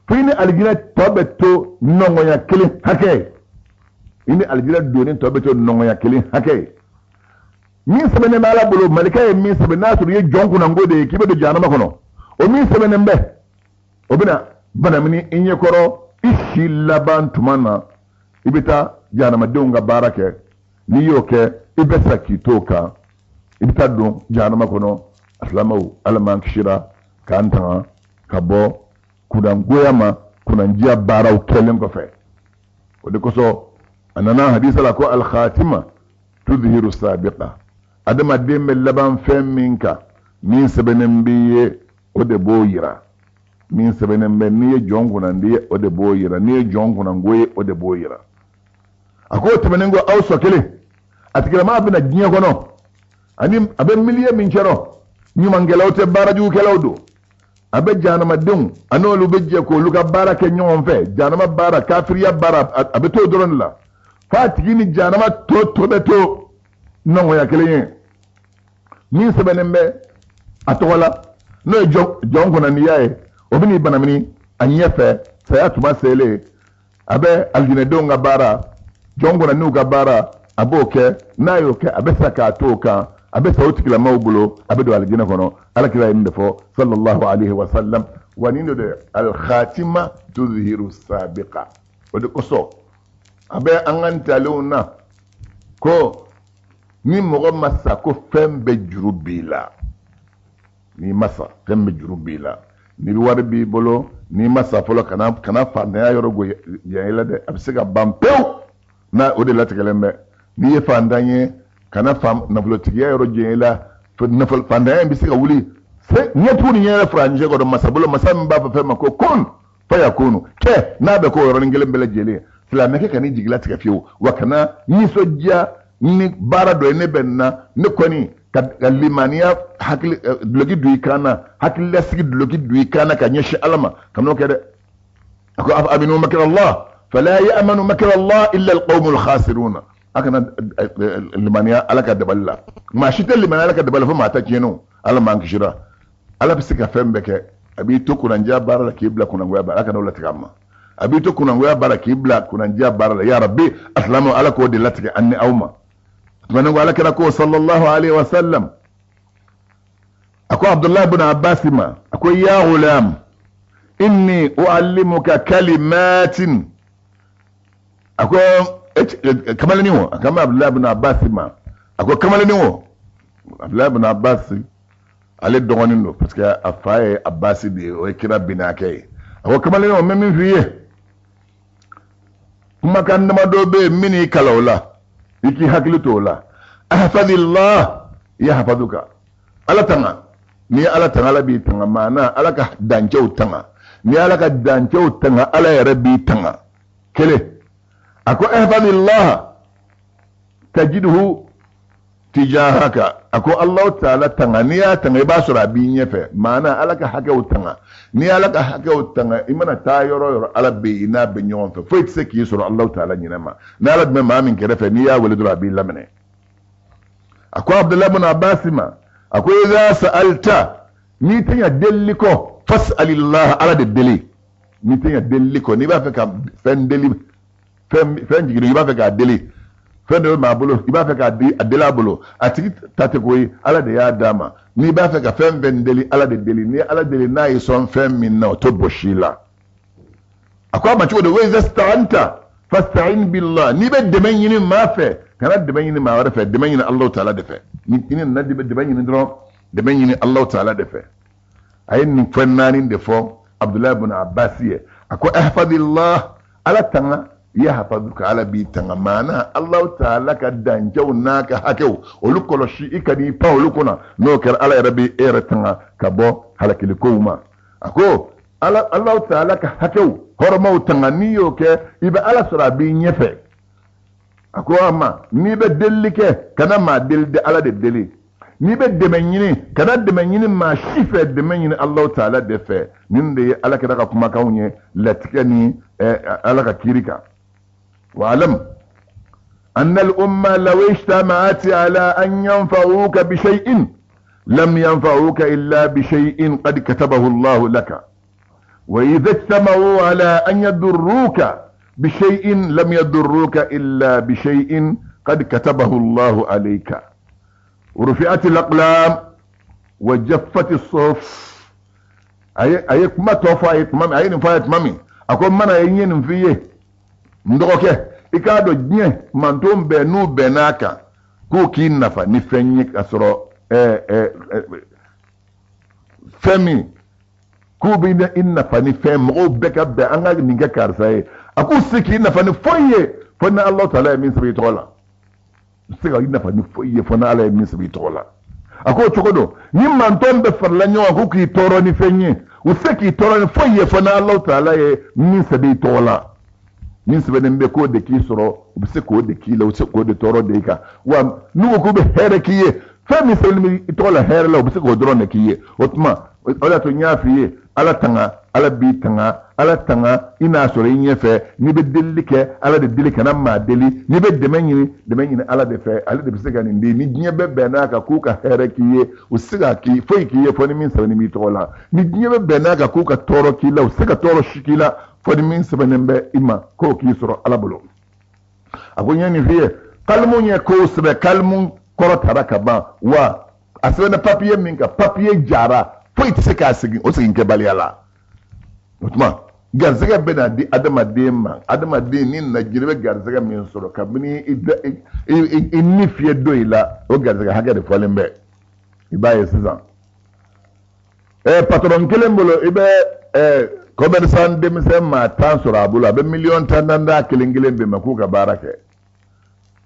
fini aljina tobe to nongo ya kele hake ini aljina doni tobe to nongo ya kele hake min sebene mala bolo malika e min sebene nasuru ye jonku na ngode kibe do janama kono o min sebene mbe obina bana mini inye koro ishi laban tumana ibita janama de nga barake ni yoke ibesa kitoka ibita don janama kono aslamaw alaman kishira kanta kabo kudan goyama kunan jiya baraw kelen ko fe o de koso anana hadisa la ko al khatima tudhiru sabiqa adama dembe laban femminka min sebenen biye o de boyira min sebenen be ni jonguna ndiye o de boyira ni jonguna ngoye o de boyira ako temenengo awso kele atikira ma bina jinya kono ani abe miliye min chero nyuma ngelawte baraju kelawdo abe janama dum anolu bejje ko luka barake nyom fe janama bara kafiriya bara abe to doron la fatigi janama to beto non ya kelen min sebenembe atola no jongo na niyae obini banamini anyefe sayatu masele abe aljine donga bara jongo na nuga bara aboke nayoke abe saka toka abe sauti kila mawbulo abe do aljina kono ala kila inde fo sallallahu alayhi wa sallam wanino de al khatima tuzhiru sabiqa wadi koso abe anganta luna ko ni mogo masa ko fembe jurubila ni masa fembe jurubila ni warbi bolo ni masa folo kana fanda ya yoro yela de abisiga bampeu na ode latikelembe ni ye fandanye kana fam na volotiya yoro jela na fandanye bisiga wuli se nyetu ni yela franje ko do masa bolo masa mba fa fema ko kun fa yakunu ke na be ko yoro ngelembele jele sila meke kani jigila tika fiu wakana ni sojja ni bara do ne benna ne koni ka limaniya hakli blogi duikana hakli lasigi blogi duikana ka nyeshi alama kano kede ako aminu makr Allah fala ya'manu makr Allah illa alqawmul khasirun akana limaniya alaka daballa ma shita limaniya alaka daballa fa mata kenu alama an kishira ala bisika fembeke abi to kunanja bara la kibla kunangwa bara akana wala tikama abi to kunangwa bara kibla kunanja bara ya rabbi aslamu ala ko de latika anni awma تمنى على كده صلى الله عليه وسلم أكو عبد الله بن عباس ما أكو يا غلام إني أعلمك كلمات أكو كمال نيو كما عبد الله بن عباس ما أكو كمال نيو عبد الله بن عباس على الدغانين له بس كأفاي عباس دي ويكرا بناكي أكو كمال نيو من فيه كما كان ما دوبي مني كالولا iki hakili to la ahfadillah yahfaduka ala tanga ni ala tanga ala bi tanga mana ala ka dancew tanga ni ala ka dancew tanga ala yɛrɛ bi tanga kele ako ihfadillah tajidhu tijahaka ako Allah ta'ala tanga ni ya tanga ba sura bi nyefe mana ala ka hakew tanga ni ala ka hakew tanga imana ta yoro ala bi ina be nyon fe fo itse ki sura Allah ta'ala nyinama na ala be ma min kerefe ni ya walidu rabbi lamne ako Abdullah ibn Abbas ma ako idha sa'alta ni tanya deliko fas'alillah ala de deli ni tanya deliko ni ba fe ka fen deli fen jigiri ba fe ka deli fen de ma bolo iba fe ka di adela bolo atiki tate koyi ala de ya dama ni ba fe ka fen ben deli ala de deli ni ala deli na yi son fen min na to boshila akwa ma chuo de we zasta'anta fasta'in billah ni be de men yini ma fe kana de men yini ma wara fe de men yini Allah ta'ala de fe ni kini na de men yini dro de men yini Allah ta'ala de fe ayin ni fannani de fo Abdullah ibn Abbas ye akwa ihfadillah ala tanga ya hafazuka ala bi tanga mana Allah ta'ala ka danjau naka hakew olukolo shi ikani pa olukona no ker ala rabbi era tanga ka bo halakili kouma ako Allah ta'ala ka hakew hormo tanga niyo ke ibe ala sura bi nyefe ako ama ni be delike kana ma de ala de deli ni be demenyini kana demenyini ma shife demenyini Allah ta'ala de fe ninde ala ka kuma kaunye latkani ala ka kirika واعلم أن الأمة لو اجتمعت على أن ينفعوك بشيء لم ينفعوك إلا بشيء قد كتبه الله لك وإذا اجتمعوا على أن يضروك بشيء لم يضروك إلا بشيء قد كتبه الله عليك ورفعت الأقلام وجفت الصحف أيك ما توفى أيك مامي أين فايت مامي أكون منا ينين فيه ndoke ikado nye mantom be nu benaka ku kin nafa ni fenyi kasoro femi ku bi na inna fa ni fem mo beka be anga ni ga karsaye aku siki nafa ni foye fona Allah ta'ala min sabi tola sika inna fa ni foye fona Allah min sabi tola ako chokodo ni mantom be farla nyo ku ki toro ni fenyi useki toro ni foye fona Allah ta'ala min sabi tola min sebe be ko de ki soro be se ko de ki la se ko de toro de ka wa nu ko be here ki ye fa mi se mi tola here la be se ko drone ki ye otma ala to nyafi ala tanga ala bi tanga ala tanga ina soro nyefe ni be delike ala de delike na ma deli ni be de menyini ala de fe ala de be se ga ni ni gnye be na ka ku ka here ki ye o siga ki foi ki ye fo ni min sebe ni mi tola ni gnye be na ka ku ka toro ki la o siga toro shikila fodi min sebenembe ima ko ki soro ala bolo agonya ni vie kalmu nye ko sebe kalmu koro taraka ba wa asebe papier minka papier jara foi tseka sigi o sigi ke bali ala mutma garzega bena di adama de ni na jirbe garzega min soro kabini inni fie doila o garzega haga de folembe ibaye sizan patron kelembolo ibe commerçant demisem ma tan surabula be million tan da kelengelen be makuka barake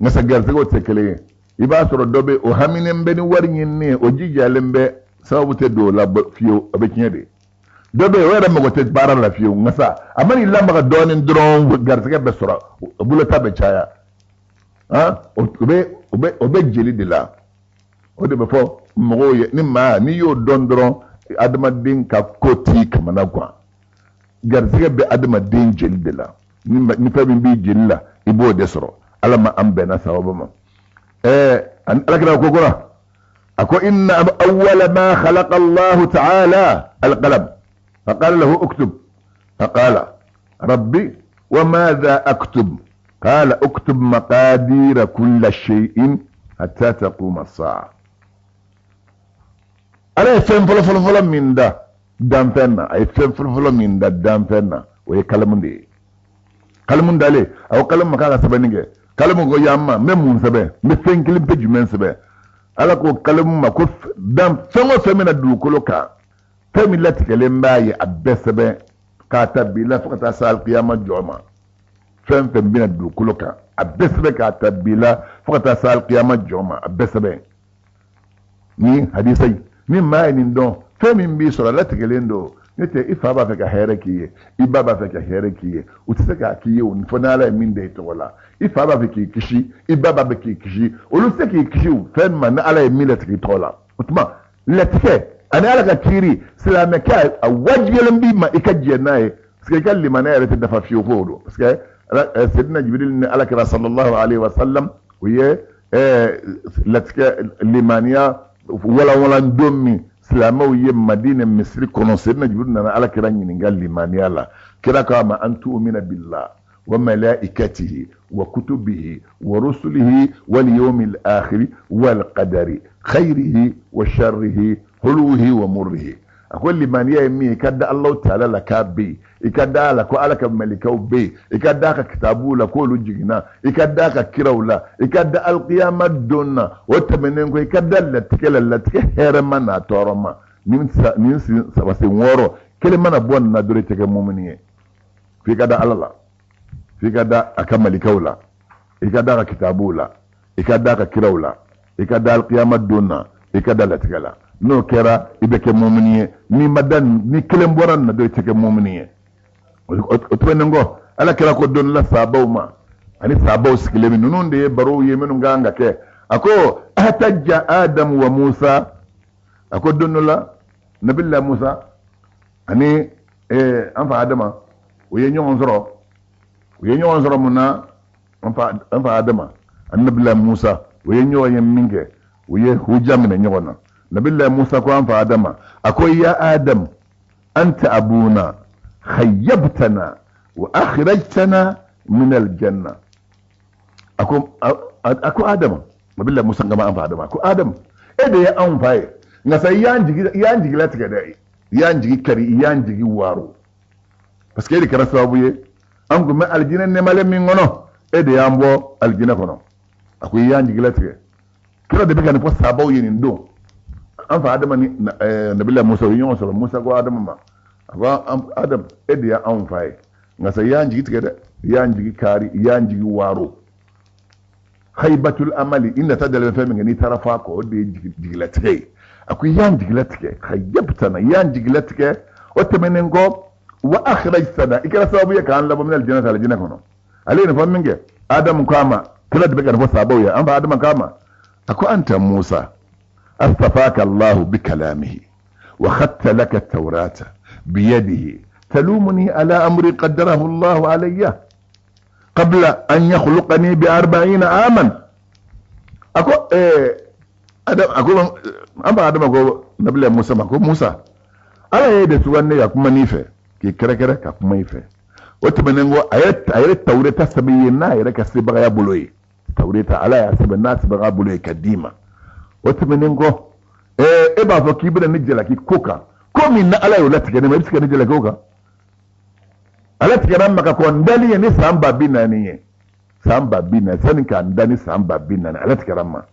ngasa garzego tekele iba soro dobe o haminen be ni warnyin ne o jijalembe sababu te do la fiyo abe kinyede dobe wera mago te barar la fiyo ngasa amani lamba ga donin dron garzego be soro bula tabe chaya ha obe jeli de la o de be fo mago ye ni ma ni yo don dron adama din ka koti kamana kwa garzega be adama din jeli de la ni fa bi jeli la ibo de soro alama ambe na sawaba ma an alakra ko gora ako inna awwala ma khalaqa Allah ta'ala al-qalam faqala lahu uktub faqala rabbi وماذا أكتب قال اكتب مقادير كل شيء حتى تقوم الساعة أنا يفهم فلو من ده دامفنا يفهم فلو من ده دامفنا ويكلمون دي كلمون ده ليه أو كلم مكان سبنيجي كلمون قوي أما ممون سبه مثل كلم بجمن سبه ala ko kalamu ma ko dam fengo femena du koloka femi lati kelem baye abesebe ka tabila fakata sal qiyama joma fem bina du koloka abesebe ka tabila fakata sal qiyama joma abesebe ni hadisai min ma ni don fe min bi so la tigelendo nete ifa ba fe ka here kiye iba ba fe ka here kiye utse ka kiye un fonala min de to wala ifa ba fe ki kishi iba ba ki kishi ulu se ki kishi fe man ala min la tigi tola utma la tike ana ala ka kiri silama ka awajiyelen bi ma ikaje nae ske kalli mana ya dafa fiyo fodo ske سيدنا جبريل قال لك صلى الله عليه وسلم ويا لتك لمانيا ولا ندومي سلامه ويا مدينه مصر كونو سيدنا جبريل قال لك راني قال لمانيا لا كده كما ان تؤمن بالله وملائكته وكتبه ورسله واليوم الاخر والقدر خيره وشره حلوه ومره اقول لمانيا يمي كدا الله تعالى لكابي ikada la ko alaka malikaw be ikada ka kitabu la ko lujigina ikada ka kirawla ikada alqiyamah donna wata menen ko ikada la tikela la tike herema na toroma nin sabase woro kele mana bon na dore tike muminiye fi kada alala fi kada aka malikawla ikada ka kitabu la ikada ka kirawla ikada alqiyamah donna ikada la tikela no kera ibeke muminiye ni madan ni kele mboran na dore tike muminiye otwenengo ala kira ko don la sabaw ma ani sabaw sikile min nun de baro yemenu nganga ke ako atajja adam wa musa ako don la nabilla musa ani anfa adama oye nyon zoro muna anfa adama annabilla musa oye nyon yem minge oye hujamina nyona nabilla musa ko anfa adama ako ya adam anta abuna خيبتنا واخرجتنا من الجنه اكو ادم ما بالله موسى كما انفع ادم اكو ادم ايه يا انفع نسى يانجي لا تكداي يانجي كري يانجي وارو بس كيري كرا سابوي انكو ما الجنه نمال من غنو ايه يا امبو الجنه كنو اكو يانجي لا تكداي كرا دي بكان فو سابو ينين دو انفع ادم نبي الله موسى يون صلى موسى كو ادم ما wa adam ediya an fai ngasa yanji tigada yanji kari yanji waro khaybatul amali inda tadal fa min ni tarafa ko de jiglatike akwai yanji jiglatike khaybtana yanji jiglatike wata menen go wa akhrajtana ikra sababu ya kan labo min aljannati aljannah kono alina fa minge adam kama kula da baka fa sababu ya an ba adam kama akwai anta musa astafaka allah bi kalamihi wa khatta laka at-taurata بيده تلومني على أمر قدره الله علي قبل أن يخلقني ب40 عاما أكو أكو أما آدم أكو نبي موسى أكو موسى على يد سواني يكون منيفة كي كرا كم منيفة وتمنعو آيات التوراة سبينا يرك سبعة بلوي التوراة على سبع الناس سبعة بلوي كديمة وتمنعو إبا فكيبنا نجلا كي كوكا komi na ala yo latika ne ma bisika ne jela koka ala tika maka ko ndali ne samba bina ne samba bina sanin ka ndani samba bina ala tika ramma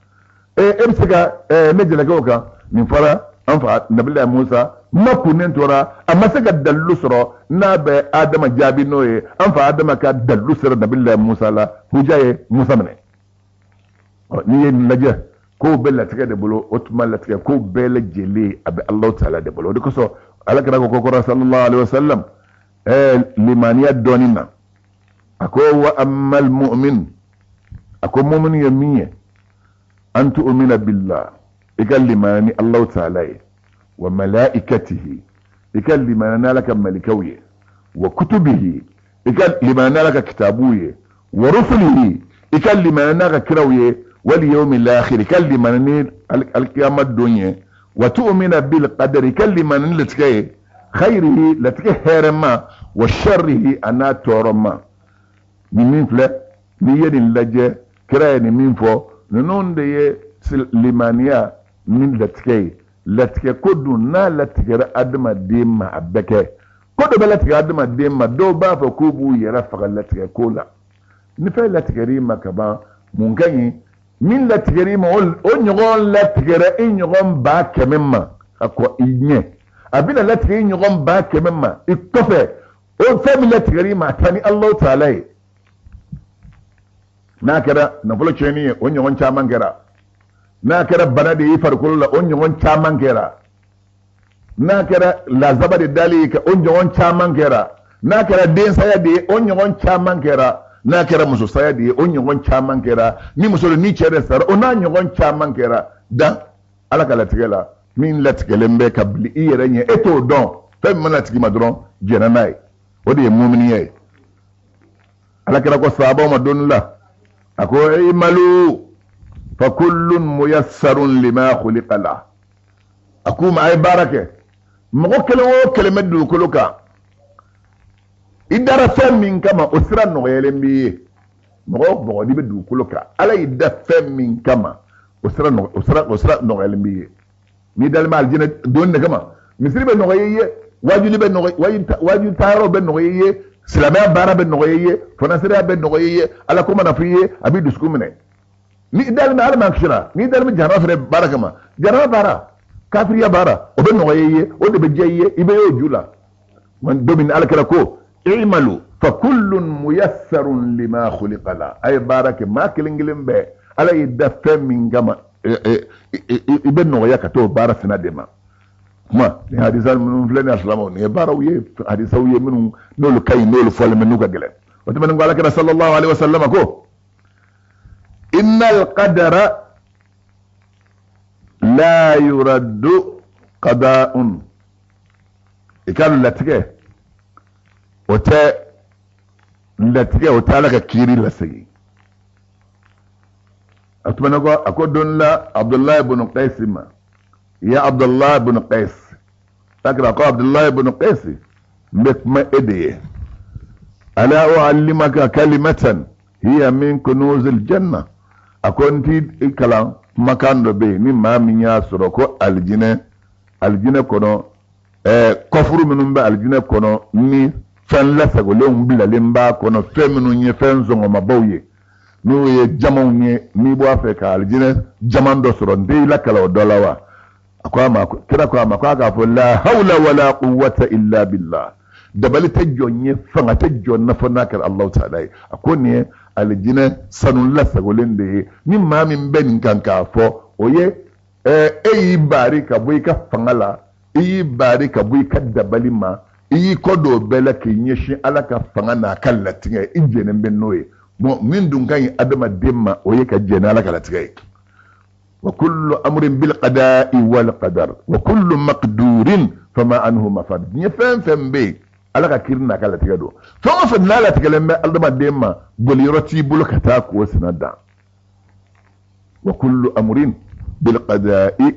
bisika ne jela koka min fara anfa nabilla musa makunen tora amma saka dallu soro na be adama jabi noye anfa adama ka dallu soro nabilla musa la hujaye musa mene ni yen laje ko bella tika de bolo otuma la tika ko bella jele abi allah taala de bolo de so ala kara ko ko sallallahu alaihi wasallam limaniya donina ako wa ammal mu'min ako mu'min yamiye an tu'mina billah ikallimani allah taala wa malaikatihi ikallimana laka malikawiye wa kutubihi ikallimana laka kitabuye wa rusulihi ikallimana laka kirawiye واليوم الاخر كلمني القيامه الدنيا وتؤمن بالقدر كلمني لتكي خيره لتكي هرما وشره انا تورما من فلا نيد لجه كراي من فو نون دي لمانيا من لتكي كودو نا لتكي ادم ديما ابكي كودو بلتكي ادم ديما دو با فكوبو يرفع لتكي كولا نفع لتكي ما كبا مونغاني min la tigeri ma o nyogon la tigera in nyogon ba kememma akwa inye abina la tigeri nyogon ba kememma ikofe o fami la tigeri ma tani allah taala na kera na fulo cheni o nyogon chaman kera na kera bana de yi farkul la o nyogon chaman kera na kera la zabari dali ka on jongon chaman kera na kera den saya de on jongon chaman kera na kera muso saya de on jongon chaman kera ni muso ni chere sar on na jongon chaman kera dan ala kala tigela min latgelembe kabli iyere nye eto don fem mana tigima dron jena nay odi mu'mini ye ala kera ko sahaba ma don la ako ay malu fa kullun muyassarun lima khuliqa la akuma ay barake mo kele medu kuluka idara fem min kama osira no yelembi mo di bedu kuluka ala idda fem min kama osira no yelembi ni dalma aljina don ne kama misri be no yeye wajuli be no waju taro be no yeye silama bara be no yeye fonasira be no yeye ala kuma na fiye abi duskumene ni dalma ala makshira ni dalma jara fere barakama jara bara kafiriya bara o be no yeye o de be jeye ibe yo jula man domin alkara ko i'malu fa kullun muyassarun lima khuliqa la ay baraka ma kilingilin be ala idda min gama ibe no ya kato bara sina dema ma ni hadisan mun flani aslamo ni bara wiye hadisa wiye mun nolu kay nolu fol men nuka gele wata man ngala kara sallallahu alaihi wasallam ko innal qadara la yuraddu qada'un ikalu latike latike ota laka kiri lasigi atmana ko akodon la Abdullah ibn Qais ma ya Abdullah ibn Qais takra ko Abdullah ibn Qais mbekma ediye ala uallimaka kalimatan hiya min kunuzil janna akonti ikala makando be ni mami ya soro ko aljine kono kofuru minun be aljine kono ni fen la sagole mbila lemba kono feminu nye fen zongo mabawye no ye jamon nye ni bo afeka aljine jamando soro ndey la kala dolawa akwa kira ko ma ka fo la hawla wala quwwata illa billah dabali tajjo nye fanga tajjo nafana kal Allah ta'ala akoni aljine sanun la sagolende ni mami ben kanka fo oye eyi bari ka boy ka fangala eyi bari ka boy ka dabali ma eyi kodo bela ke nyeshi ala ka fangana kala tinga ijene ben noye mo min dun kan adama demma oye ka jena ala kala tinga wa kullu amrin bil qada'i wal qadar wa kullu maqdurin fama anhu mafad ni fem be ala ka kirna kala tiga do fama fa nala tiga lembe aldama demma boli roti bulkata ko sinada wa kullu amrin bil qada'i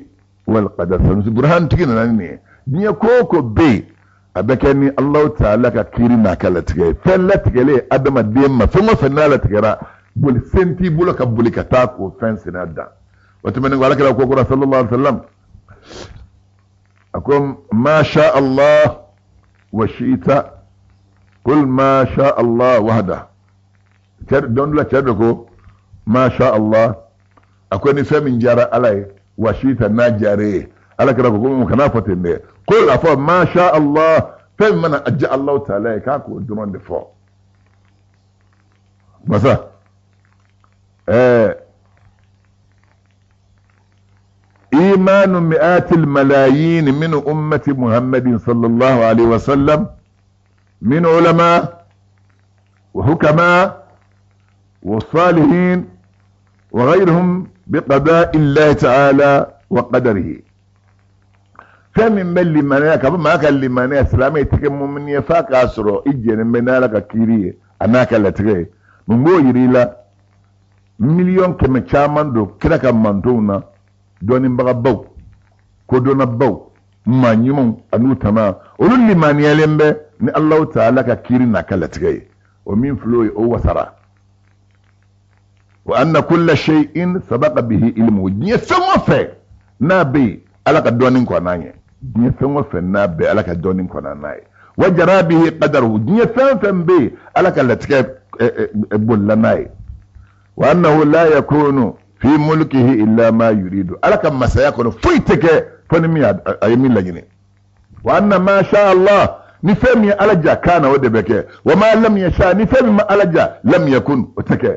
wal qadar san burhan tigina nan ne ni koko be abakani Allah ta'ala ka kirna kala tiga fella tiga le adama demma fama fa nala tiga bol senti bulka bulkata ko fen sinada وتمنى على كده كوكو صلى الله عليه وسلم أقول ما شاء الله وشئت قل ما شاء الله وحده دون لا تدركوا ما شاء الله أقول نساء من جارة علي وشئت ناجاري على كده كوكو مكنافة قل أفا ما شاء الله فمن أجاء الله تعالى كاكو دون دفع مثلا إيمان مئات الملايين من أمة محمد صلى الله عليه وسلم من علماء وحكماء وصالحين وغيرهم بقضاء الله تعالى وقدره فمن ملي مناك ما كان لمناك اسلامي تكم من يفاك اسرو اجن منالك كيري اناك لا تري من بو يريلا مليون كم تشامان دو كراكا مانتونا doni mbaga baw ko dona baw ma nyimon anu tama ulul liman yalembe ni Allah ta'ala ka kirina kala tigay wa min floy o wasara wa anna kull shay'in sabaqa bihi ilmu ni fengo fe na be alaka doni ko nanye ni fengo fe na be alaka doni ko nanye wa jara bihi qadaru ni fen be alaka la tigay bullanaye wa annahu la yakunu fi mulkihi illa ma yuridu alaka masaya kono fuiteke fonimi ayemi lagine wa anna ma sha Allah ni femi alaja kana wadebeke wa ma lam yasha ni femi ma alaja lam yakun utake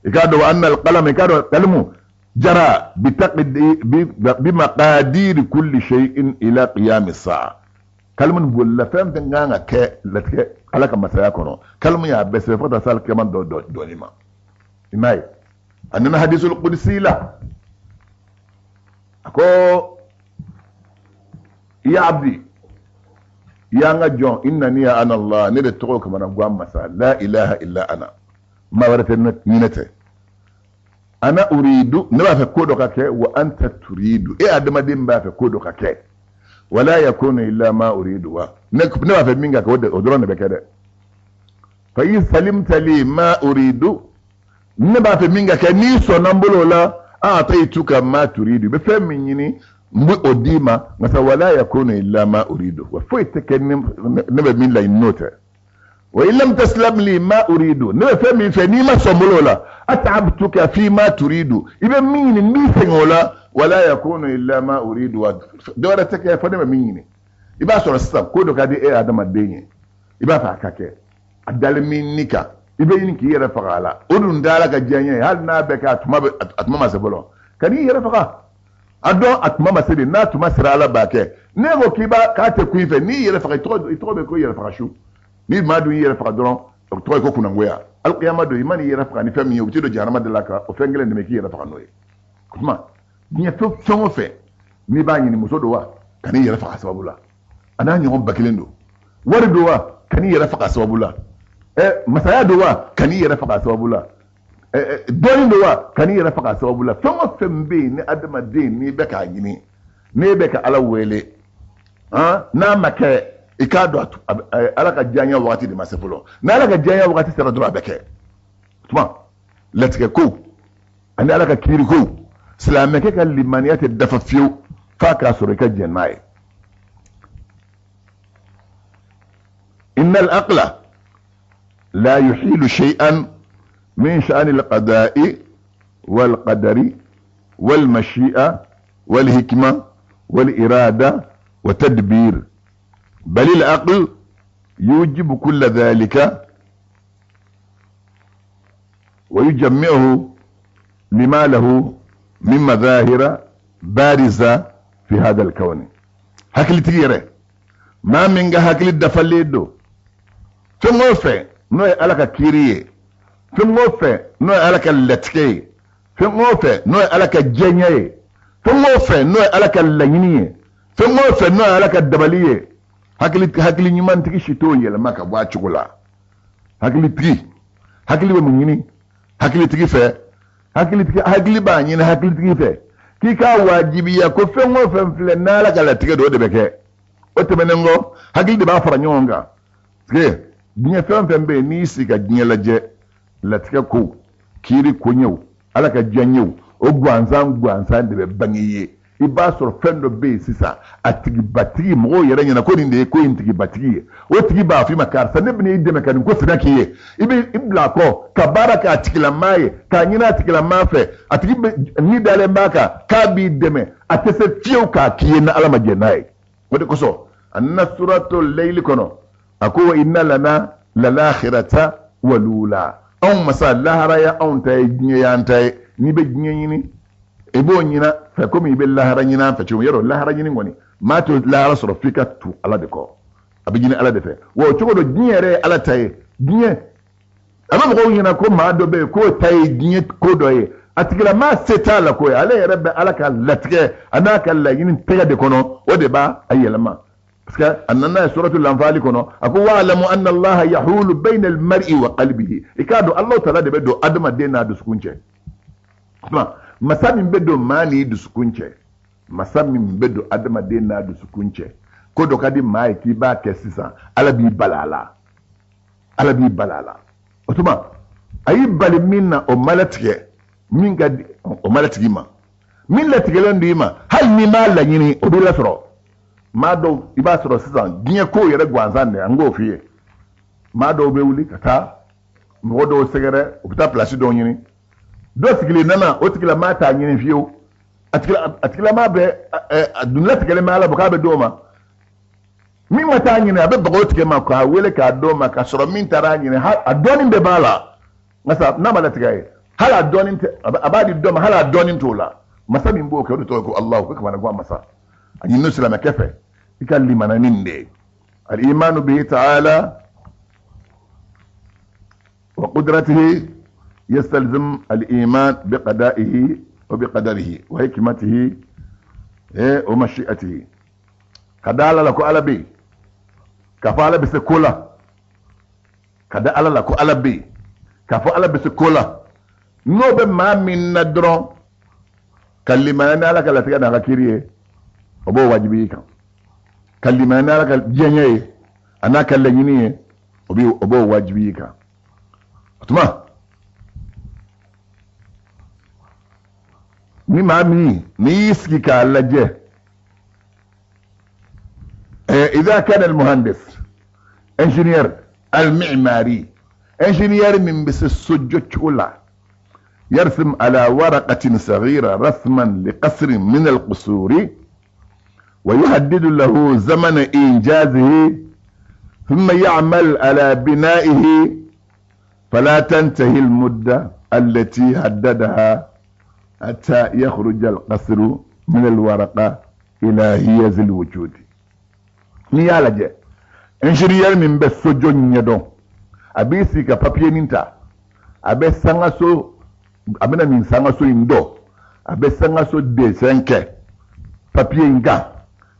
ikado wa anna alqalam ikado kalmu جرى بمقادير كل شيء إلى قيام الساعة كلمة بولا فهم تنغانا كي لتكي على كما سيكونوا كلمة يا بس فترة سال كمان دونيما إماي أننا حديث القدسي لا أكو يا عبدي يا جون إنني أنا الله نريد تقول كما نقول مسا لا إله إلا أنا ما ورث نينته أنا أريد نبا في كودك وأنت تريد إيه أدم دين با في كودك ولا يكون إلا ما أريد نبا في منك ودرون بكده فإن سلمت لي ما أريد نبا في منك نيسو نمبلو لا أعطيتك ما تريد بفهم مني مبو أديما مثلا ولا يكون إلا ما أريد وفويتك نبا من لا ينوته وإن لم تسلم لي ما أريد نبا فهمي فنيما سمبلو لا أتعبتك فيما تريد إذا مين ميسن ولا يكون إلا ما أريد دورتك يا فنما مين إذا سورة السلام كودو كادي إيه آدم الديني إذا فاكاك أدال منك إذا ينك يرفق على أدن دالك جاني هل نابك أتمام سبلو كان يرفق أدو أتمام سبلو ناتما سر على باكي نيغو كيبا كاتي كويفة ني يرفق يتروبي كوي يرفق شو ني ما دو يرفق درون تروي كوكو نغويا القيامة دو إيماني يرفق ني فمي يوبتدو جهنم دلاكا وفنجل نمكي يرفق نوي كما ني فو في ني باني ني مسودو وا كان يرفق سببولا أنا نيغم باكلندو وردو وا كان يرفق سببولا مسايا دو وا كان يرفق سببولا دولين دو وا كان يرفق سببولا فما فمبي ني أدم الدين ني بكا جيني ني بكا على ويلي نامك ikado alaka janya wakati de masefolo na alaka janya wakati sera dura beke tuma letke ko ani alaka kiri ko islameke ka limaniyat dafa fiu faka surika jennai innal aqla la yuhilu shay'an min sha'n al-qada'i wal qadari wal mashi'a wal hikma wal irada wa tadbir بل العقل يوجب كل ذلك ويجمعه لما له من مظاهر بارزة في هذا الكون هكذا تغيره ما منك هكذا دفليدو ثم وفي نوي ألك كيريه ثم وفي نوي ألك اللتكي ثم وفي نوي ألك الجنيه ثم وفي نوي ألك اللينيه ثم وفي نوي ألك الدبليه hakili nyuman tiki shito yele maka bwa chukula hakili be munyini hakili tiki fe hakili ba nyini hakili tiki fe kika wajibi ya ko fengo fenfle nala kala tike do de beke otemenengo hakili de ba fara nyonga tike dinya fenfembe ni sika dinya laje la tike ko kiri ko nyew ala ka janyew o gwanzan de be bangiye iba soro fendo be sisa atigi batigi mo yere nyana ko ninde ko intigi batigi o tigi ba fi makar sa ne bini ideme kan ko sidaki ibi ibla ko ka baraka atikila maye ka nyina atikila mafe atigi ni dale mbaka ka bi deme atese fiu ka kiye na alama jenai wode ko so anna suratul layl kono ako inna lana lalakhirata walula on masal lahara ya on tay nyantay ni be nyini ebo nyina fa komi be lahara nyina fa chum yero lahara nyini ngoni mato lahara soro fika tu ala de ko abigini ala de fe wo chogodo nyere ala tay nye ama ko nyina ko ma do be ko tay nye ko do ye atigala ma setala ko ala yere be ala ka latke anaka la yini tega de kono o de ba ayelama parce que anna suratul anfal kono ako wa'lamu anna allaha yahulu bayna al-mar'i wa qalbihi ikado allah ta'ala de be do adama de na do sukunche masamin bedo mani dusukunche masamin bedo adama de na dusukunche ko do kadi mai ki ba kesisa alabi balala otuma ayi bali minna o malatike min gadi o malatigi ma min latige londi ma hal ni ma la nyini o do la soro ma do iba soro sisan ginya ko yere gwanzan ne ango fiye ma do be wuli kata mo do segere o pita place do nyini do sigile nana o tigila mata nyini fiyo atikila ma be dunla tigile ma ala boka be doma min mata nyini abe bago tigile ma ko wele ka doma ka soro min tara nyini ha adoni be bala ngasa na mala tigaye hala donin abadi doma hala donin tola masa min bo ke to ko Allah ko kamana ko masa ani no sala kefe ikalli mananinde al iman bihi ta'ala wa qudratihi يستلزم الإيمان بقضائه وبقدره وحكمته ومشيئته كدال لكو على بي كفال بسكولا كدال لكو على بي كفال بسكولا نو بما من ندرون كلمة لك لا تكاد غكيريه أبو واجبيك كلمة لك جنيه أنا كلمني أبو واجبيك تمام ni mami ni يسكي كالجه إذا كان المهندس انجينير المعماري انجينير من بس السجود يرسم على ورقة صغيرة رسما لقصر من القصور ويحدد له زمن إنجازه ثم يعمل على بنائه فلا تنتهي المدة التي حددها حتى يخرج القصر من الورقة إلى هيز الوجود نيالا جي انجينير من بسجو نيدون أبي سيكا بابيه نينتا أبي سانغاسو أبنا من سانغاسو إندو أبي سانغاسو دي سنكي بابيه نغا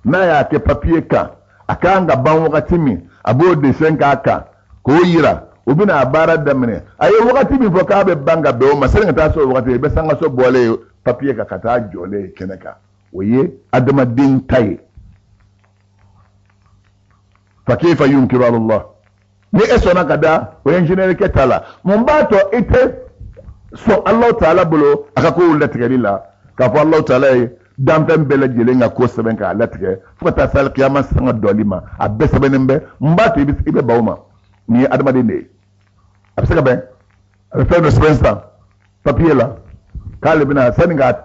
نايا كي بابيه كا أكانغا بانوغا تيمي أبو دي سنكا أكا كويرا ubina abara damne ayi wakati mi foka be banga be o masenga taso wakati be sanga so bole papier ka kata jole keneka oye adama din tay fa kayfa yunkiru ala Allah ni esona kada o engineer ke tala mumbato ite so Allah taala bolo akako latrelila ka fa Allah taala dampem bele jele nga ko seben ka latre fota sal qiyamah sanga dolima abbe sebenembe mbato ibe bawma ni adama dinde absaka ben faire de sprinta papier la kale bina saninga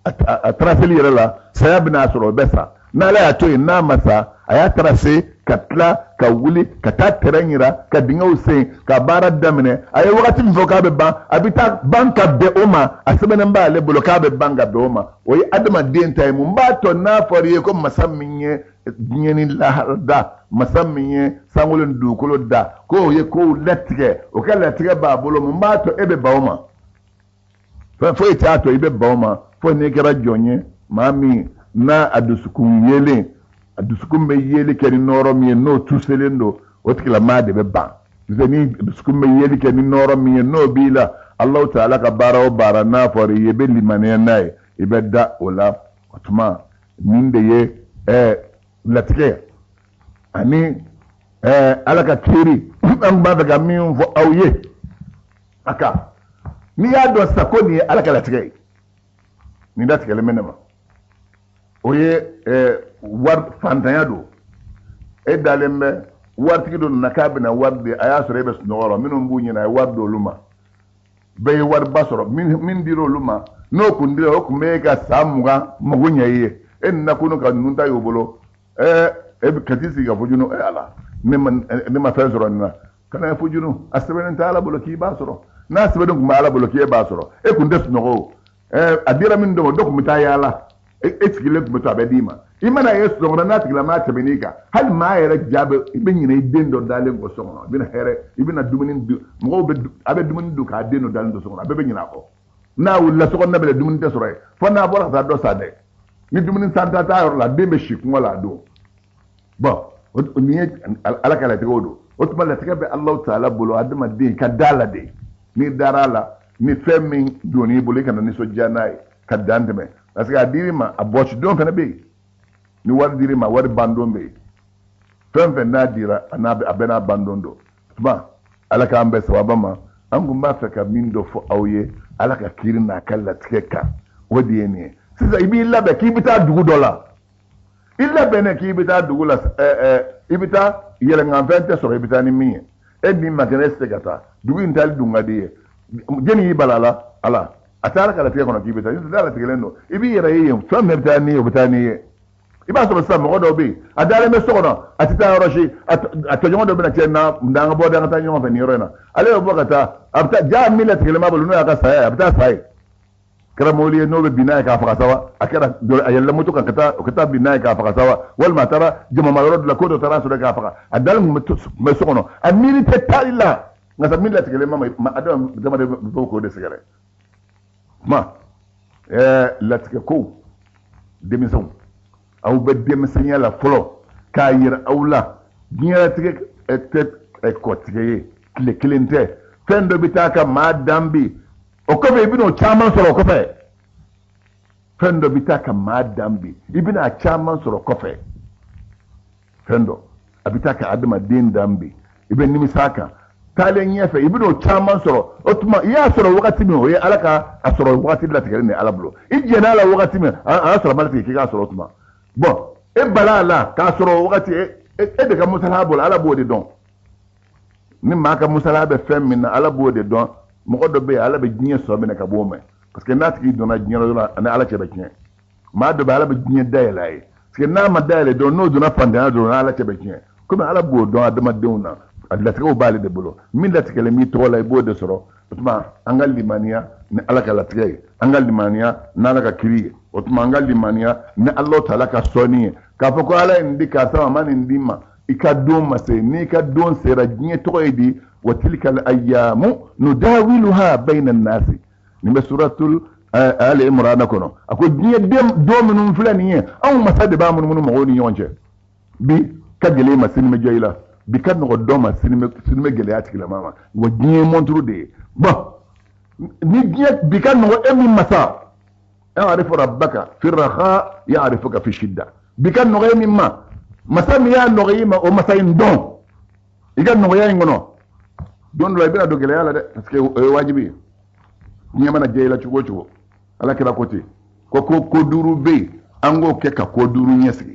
a tracer lire la saya bina soro besa na la to ina masa aya tracer katla ka wuli ka ta teranyira ka dinga use ka bara damne ay wakati mfoka be ban abita banka be oma asebene mba le bloka be banga be oma oyi adama denta mu mbato na foriye ko masaminye nyeni la masaminye sangolon dukolo da ko ye ko letge o ka letge ba bolo mu mbato ebe ba oma fo itato ibe ba oma fo ne kera jonye mami na adusukun yele adusukun be yele keri noro mi no tuselendo otkila made be ba zeni adusukun be yele keri noro mi no bila Allah ta'ala ka bara o bara na fori yebe limane nay ibe da ola otuma minde ye latike ani alaka kiri an ba daga min fo auye aka ni ya do sakoni alaka latike ni da tikele menema oye war fantanya do dalembe war tikido nakabina warde aya sore be snoro minum bunyi na wardo luma be war basoro min diro luma no kundira o kumeka samuga mugunya ye en nakunu ka nunta yobolo ebi katisi ga fujunu ala nema fensoro na kana fujunu asbenen taala bolo ki basoro na asbeden kuma ala bolo ki basoro kundes nogo adira min do dokumenta yala etikile kumeta abedima imana yesu do na tikila ma tebenika hal ma yere jabe ibin ne dendo dalen ko sonno bina here ibina duminin mo be abe duminin du ka dendo dalen do sonno abe nyina ko na wulla so ko na be duminin te soro fo na bo ta do sade ni duminin santa ta yor la dembe shikun wala do bon ni ala kala tegodo otuma la tekabe Allah taala bolo adama de ka dala de ni darala ni femi doni bolo kana ni so janai ka dandeme parce que adirima aboch don fana be ni war dirima war bandon be fem na dira anabe abena bandondo tuma ala ka ambe sawabama an gumba feka mindo fo awye ala ka kirina kala tekeka wodi ne sisa ibi labe ki bita dugu dola illa bene ki bita dugu la ibita yele ngamfente so ibita ni mi edni makeneste gata dugu intal dunga de jeni balala ala atara kala te kono ki bita ni dala tegelendo ibi yere yen fam nebta ni obita ni iba so sa mo do be adale me sokono atita roshi atonyo do be na tiena ndanga boda ngata nyo fa ni rena ale bo kata abta ja millet kelema bulu no aka saya abta sai kara moli no be binay ka fa sawa akara do ayalla mutu kan kata binay ka fa sawa wal matara jama maloro la kodo tara so ka fa adale me sokono a milite talila ngata millet kelema ma adam dama de ko de sigare ma latike ko demisão au be demisanya la folo ka yir aula biya tike kotige kile kilente fendo bitaka madambi o ko be bino chaman soro ko fe fendo bitaka madambi ibina chaman soro ko fe fendo abitaka adama din dambi ibe nimisaka talen yefe ibino chaman soro otuma ya soro wakati mi o ye alaka asoro wakati la tigere ne alablo ijena la wakati mi a soro malati ki ka soro otuma bon e balala ka soro wakati e de ka musala bol ala bodi don ni ma ka musala be fem min ala bodi don mo ko do be ala be jinye so be ne ka bome parce que nat ki dona jinye dona na ala che be jinye ma do be ala be jinye dayelay parce que na ma dayele don no dona pandana don ala che be jinye comme ala bodi don adama deuna adlatiko bali de bolo min latikele mi tola ibo de soro otuma angal limania ne alaka latikay angal limania na alaka kiri otuma angal limania ne Allah taala ka soni ka foko ala indika sama man indima ikadon mase ni ka don sera jinye toyedi wa tilka al ayyamu nudawiluha bayna an-nasi ni suratul ali imran kono ako jinye dem dominum fulani aw masade ba mun mogoni yonje bi kagele masini me joyila bikan no doma sinime gele atikila mama wo jinye montru de bon ni jinye bikan no emi masa ya'rifu rabbaka fi raha ya'rifuka fi shidda bikan no emi ma masa mi ya no yima o masa indon igan no ya ngono don lo ibira do gele ala de parce que wajibi ni mana jeyla chugo ala kira koti ko duru be ango ke ka ko duru nyesi